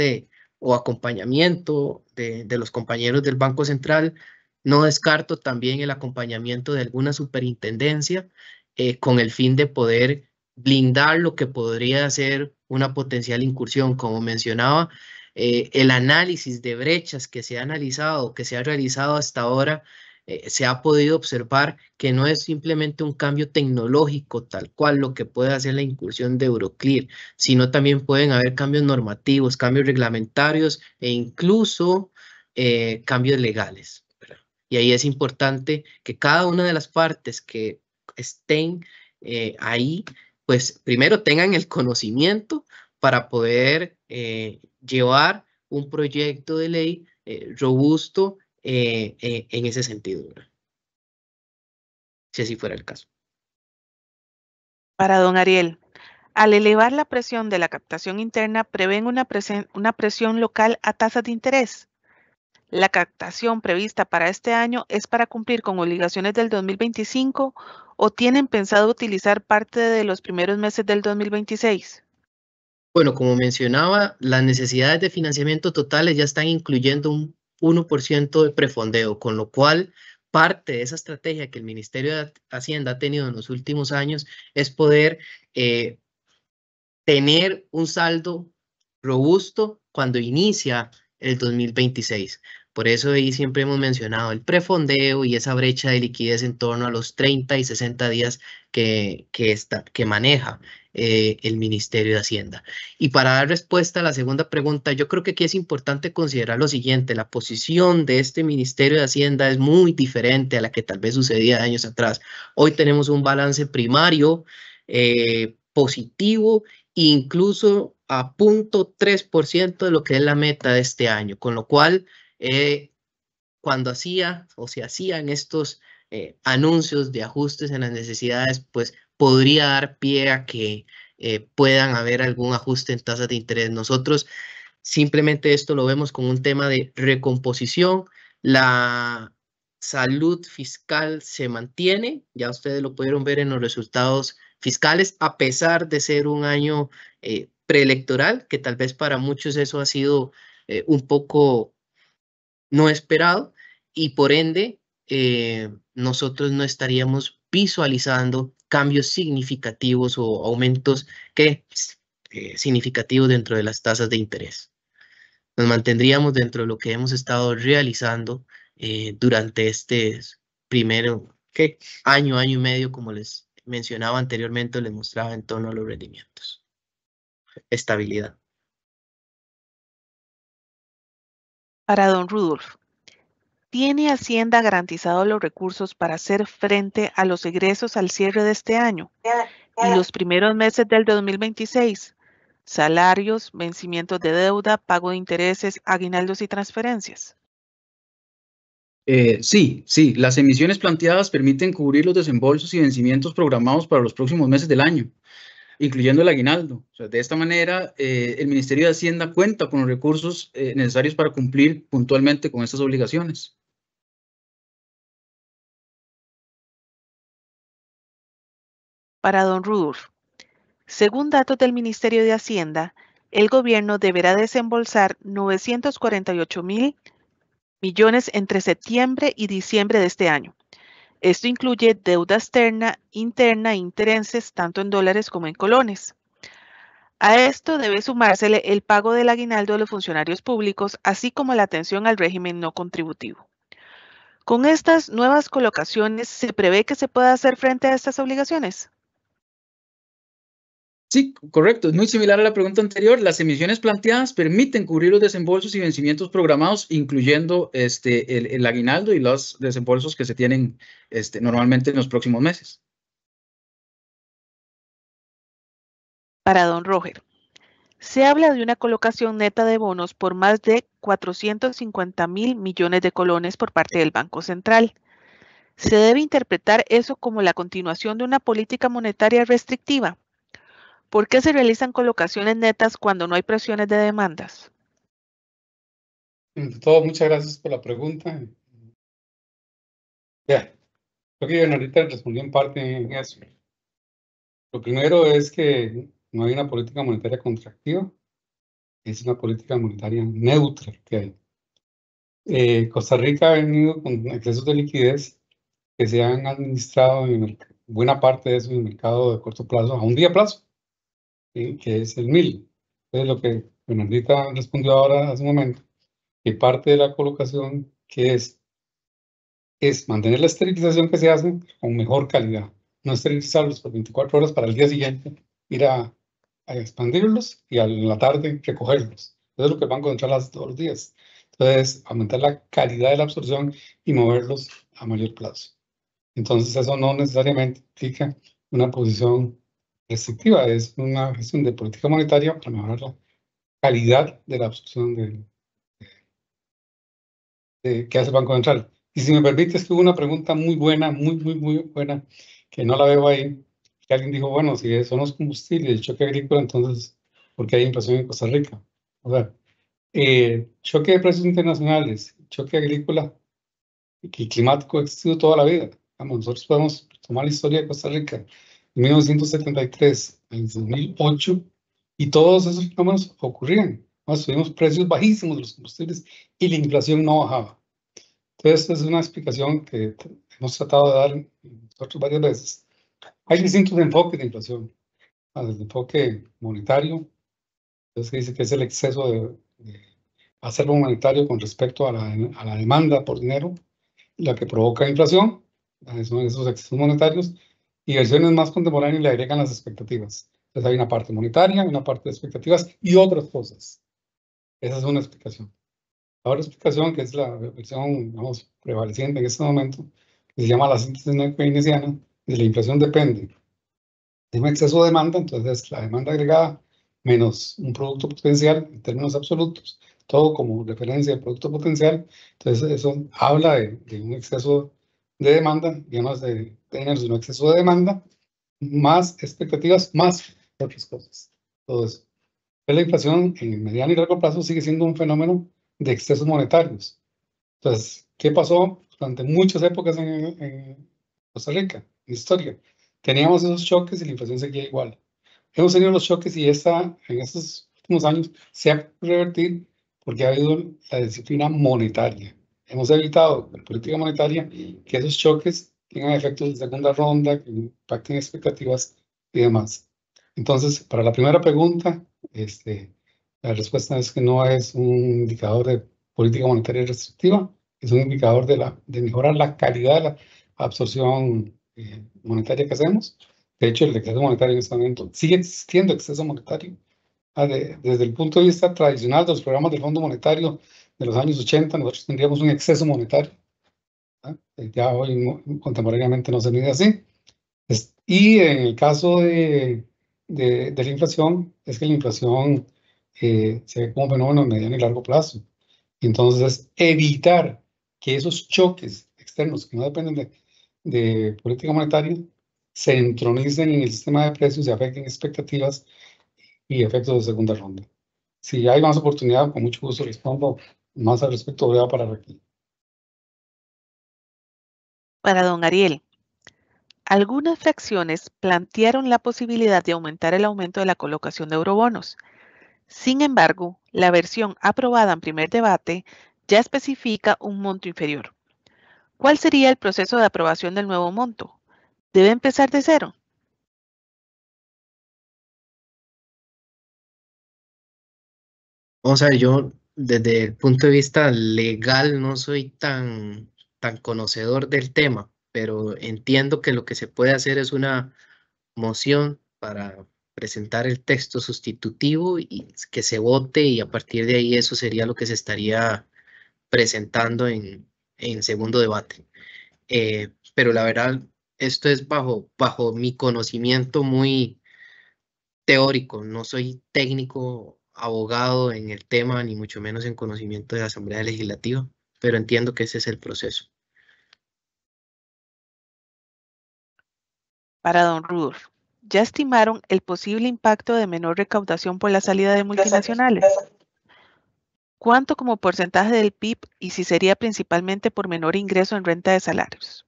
o acompañamiento de los compañeros del Banco Central, no descarto también el acompañamiento de alguna superintendencia con el fin de poder blindar lo que podría ser una potencial incursión. Como mencionaba, el análisis de brechas que se ha analizado, que se ha realizado hasta ahora, se ha podido observar que no es simplemente un cambio tecnológico tal cual lo que puede hacer la incursión de Euroclear, sino también pueden haber cambios normativos, cambios reglamentarios e incluso cambios legales, ¿verdad? Y ahí es importante que cada una de las partes que estén ahí, pues primero tengan el conocimiento para poder llevar un proyecto de ley robusto en ese sentido, ¿verdad? Si así fuera el caso. Para don Ariel, al elevar la presión de la captación interna, prevén una presión local a tasas de interés. ¿La captación prevista para este año es para cumplir con obligaciones del 2025 o tienen pensado utilizar parte de los primeros meses del 2026? Bueno, como mencionaba, las necesidades de financiamiento totales ya están incluyendo un 1% de prefondeo, con lo cual parte de esa estrategia que el Ministerio de Hacienda ha tenido en los últimos años es poder tener un saldo robusto cuando inicia el 2026. Por eso ahí siempre hemos mencionado el prefondeo y esa brecha de liquidez en torno a los 30 y 60 días que maneja el Ministerio de Hacienda. Y para dar respuesta a la segunda pregunta, yo creo que aquí es importante considerar lo siguiente: la posición de este Ministerio de Hacienda es muy diferente a la que tal vez sucedía años atrás. Hoy tenemos un balance primario positivo, incluso a 0.3% de lo que es la meta de este año, con lo cual cuando se hacían estos anuncios de ajustes en las necesidades, pues podría dar pie a que puedan haber algún ajuste en tasas de interés. Nosotros simplemente esto lo vemos como un tema de recomposición. La salud fiscal se mantiene, ya ustedes lo pudieron ver en los resultados fiscales, a pesar de ser un año preelectoral, que tal vez para muchos eso ha sido un poco no esperado, y por ende nosotros no estaríamos visualizando cambios significativos o aumentos significativos dentro de las tasas de interés. Nos mantendríamos dentro de lo que hemos estado realizando durante este primero año y medio, como les mencionaba anteriormente, les mostraba en torno a los rendimientos. Estabilidad. Para don Rudolf, ¿tiene Hacienda garantizados los recursos para hacer frente a los egresos al cierre de este año y los primeros meses del 2026? Salarios, vencimientos de deuda, pago de intereses, aguinaldos y transferencias. Sí, las emisiones planteadas permiten cubrir los desembolsos y vencimientos programados para los próximos meses del año, incluyendo el aguinaldo. O sea, de esta manera, el Ministerio de Hacienda cuenta con los recursos necesarios para cumplir puntualmente con estas obligaciones. Para don Rudolf, según datos del Ministerio de Hacienda, el gobierno deberá desembolsar 948.000 millones entre septiembre y diciembre de este año. Esto incluye deuda externa, interna e intereses tanto en dólares como en colones. A esto debe sumársele el pago del aguinaldo de los funcionarios públicos, así como la atención al régimen no contributivo. Con estas nuevas colocaciones, ¿se prevé que se pueda hacer frente a estas obligaciones? Sí, correcto. Es muy similar a la pregunta anterior. Las emisiones planteadas permiten cubrir los desembolsos y vencimientos programados, incluyendo el aguinaldo y los desembolsos que se tienen normalmente en los próximos meses. Para don Roger, se habla de una colocación neta de bonos por más de 450.000 millones de colones por parte del Banco Central. ¿Se debe interpretar eso como la continuación de una política monetaria restrictiva? ¿Por qué se realizan colocaciones netas cuando no hay presiones de demandas? Ante todo, muchas gracias por la pregunta. Ya, creo que Bernardita respondió en parte en eso. Lo primero es que no hay una política monetaria contractiva, es una política monetaria neutra que hay. Costa Rica ha venido con excesos de liquidez que se han administrado en buena parte de eso en el mercado de corto plazo, a un día plazo, que es el MIL. Entonces, lo que Bernardita respondió ahora hace un momento, que parte de la colocación que es mantener la esterilización que se hace con mejor calidad, no esterilizarlos por 24 horas para el día siguiente ir a expandirlos y a la tarde recogerlos. Eso es lo que el Banco Central hace todos los días. Entonces, aumentar la calidad de la absorción y moverlos a mayor plazo. Entonces, eso no necesariamente implica una posición restrictiva, es una gestión de política monetaria para mejorar la calidad de la absorción que hace el Banco Central. Y si me permites, que hubo una pregunta muy buena, muy buena, que no la veo ahí, que alguien dijo, bueno, si son los combustibles, el choque agrícola, entonces, ¿por qué hay inflación en Costa Rica? O sea, choque de precios internacionales, choque agrícola y climático ha existido toda la vida. Vamos, nosotros podemos tomar la historia de Costa Rica en 1973, en 2008, y todos esos fenómenos ocurrían. Tuvimos precios bajísimos de los combustibles y la inflación no bajaba. Entonces, esta es una explicación que hemos tratado de dar nosotros varias veces. Hay distintos enfoques de inflación. El enfoque monetario, entonces dice que es el exceso de acervo monetario con respecto a la demanda por dinero, la que provoca inflación, son esos excesos monetarios, y versiones más contemporáneas le agregan las expectativas. Entonces hay una parte monetaria, una parte de expectativas y otras cosas. Esa es una explicación. La otra explicación, que es la versión, vamos, prevaleciente en este momento, que se llama la síntesis keynesiana, de la inflación depende de un exceso de demanda, entonces la demanda agregada menos un producto potencial en términos absolutos, todo como referencia al producto potencial, entonces eso habla de un exceso de demanda, digamos de tener un exceso de demanda, más expectativas, más otras cosas, todo eso. Pero la inflación en el mediano y largo plazo sigue siendo un fenómeno de excesos monetarios. Entonces, ¿qué pasó durante muchas épocas en Costa Rica, en historia? Teníamos esos choques y la inflación seguía igual. Hemos tenido los choques y en estos últimos años se ha revertido porque ha habido la disciplina monetaria. Hemos evitado con la política monetaria que esos choques tengan efectos de segunda ronda, que impacten expectativas y demás. Entonces, para la primera pregunta, la respuesta es que no es un indicador de política monetaria restrictiva, es un indicador de mejorar la calidad de la absorción monetaria que hacemos. De hecho, el exceso monetario en este momento sigue existiendo exceso monetario. Desde el punto de vista tradicional de los programas del Fondo Monetario de los años 80, nosotros tendríamos un exceso monetario. Ya hoy contemporáneamente no se mide así. Y en el caso de la inflación, es que la inflación se ve como un fenómeno a mediano y largo plazo. Entonces, evitar que esos choques externos que no dependen de política monetaria se entronicen en el sistema de precios y afecten expectativas y efectos de segunda ronda. Si hay más oportunidad, con mucho gusto respondo más al respecto. Voy a parar aquí. Para don Ariel, algunas fracciones plantearon la posibilidad de aumentar el aumento de la colocación de eurobonos. Sin embargo, la versión aprobada en primer debate ya especifica un monto inferior. ¿Cuál sería el proceso de aprobación del nuevo monto? ¿Debe empezar de cero? Vamos a ver, yo desde el punto de vista legal no soy tan conocedor del tema, pero entiendo que lo que se puede hacer es una moción para presentar el texto sustitutivo y que se vote, y a partir de ahí eso sería lo que se estaría presentando en segundo debate. Pero la verdad, esto es bajo mi conocimiento muy teórico, no soy técnico, abogado en el tema, ni mucho menos en conocimiento de la Asamblea Legislativa, pero entiendo que ese es el proceso. Para don Rudolf, ¿ya estimaron el posible impacto de menor recaudación por la salida de multinacionales? ¿Cuánto como porcentaje del PIB y si sería principalmente por menor ingreso en renta de salarios?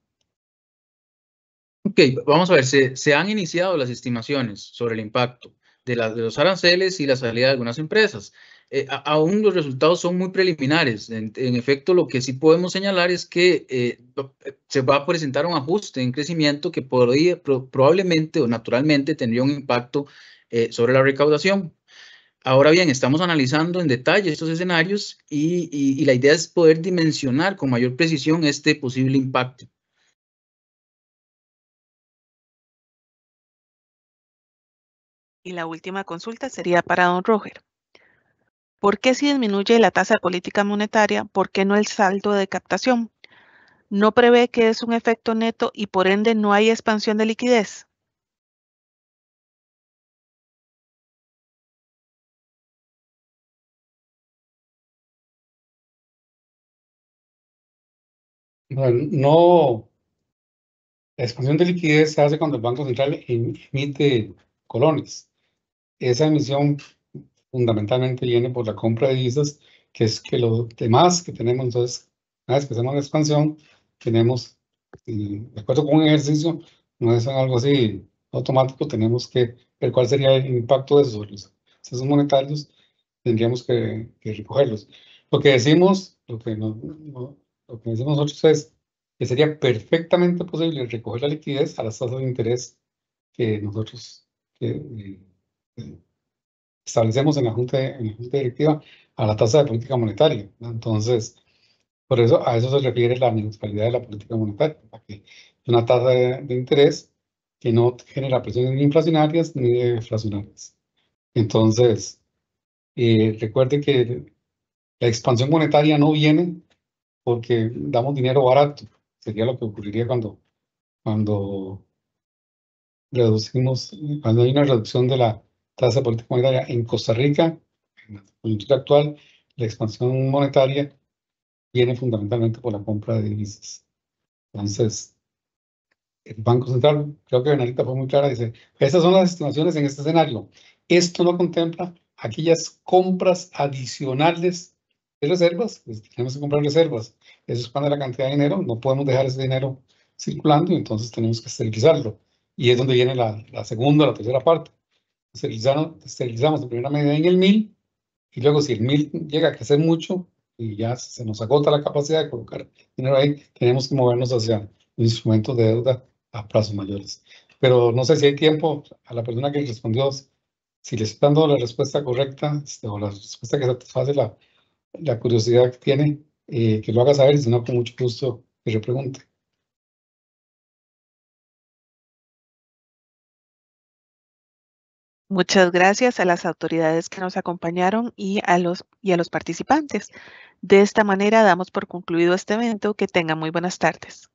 Ok, vamos a ver, se han iniciado las estimaciones sobre el impacto de los aranceles y la salida de algunas empresas. Aún los resultados son muy preliminares. En efecto, lo que sí podemos señalar es que se va a presentar un ajuste en crecimiento que probablemente o naturalmente tendría un impacto sobre la recaudación. Ahora bien, estamos analizando en detalle estos escenarios y la idea es poder dimensionar con mayor precisión este posible impacto. Y la última consulta sería para don Roger. ¿Por qué si disminuye la tasa de política monetaria, por qué no el saldo de captación? ¿No prevé que es un efecto neto y por ende no hay expansión de liquidez? Bueno, no, la expansión de liquidez se hace cuando el Banco Central emite colones. Esa emisión fundamentalmente viene por la compra de divisas, que es que lo demás que tenemos, entonces, una vez que hacemos la expansión, tenemos, de acuerdo con un ejercicio, no es algo así automático, tenemos que ver cuál sería el impacto de eso sobre los procesos monetarios, tendríamos que recogerlos. Lo que decimos, lo que decimos nosotros es que sería perfectamente posible recoger la liquidez a las tasas de interés que nosotros establecemos en la Junta Directiva a la tasa de política monetaria, ¿no? Entonces, por eso a eso se refiere la neutralidad de la política monetaria, que es una tasa de interés que no genera presiones ni inflacionarias ni deflacionarias. Entonces, recuerden que la expansión monetaria no viene porque damos dinero barato. Sería lo que ocurriría cuando cuando hay una reducción de la tasa de política monetaria en Costa Rica, en la coyuntura actual, la expansión monetaria viene fundamentalmente por la compra de divisas. Entonces, el Banco Central, creo que Benalita fue muy clara, dice, estas son las estimaciones en este escenario. Esto no contempla aquellas compras adicionales de reservas, pues tenemos que comprar reservas. Eso expande la cantidad de dinero, no podemos dejar ese dinero circulando y entonces tenemos que esterilizarlo. Y es donde viene la segunda o la tercera parte. Esterilizamos en primera medida en el 1000 y luego si el 1000 llega a crecer mucho y ya se nos agota la capacidad de colocar dinero ahí, tenemos que movernos hacia instrumentos de deuda a plazos mayores. Pero no sé si hay tiempo a la persona que respondió, si le está dando la respuesta correcta o la respuesta que satisface la curiosidad que tiene, que lo haga saber y si no, con mucho gusto que le pregunte. Muchas gracias a las autoridades que nos acompañaron y a los participantes. De esta manera damos por concluido este evento. Que tengan muy buenas tardes.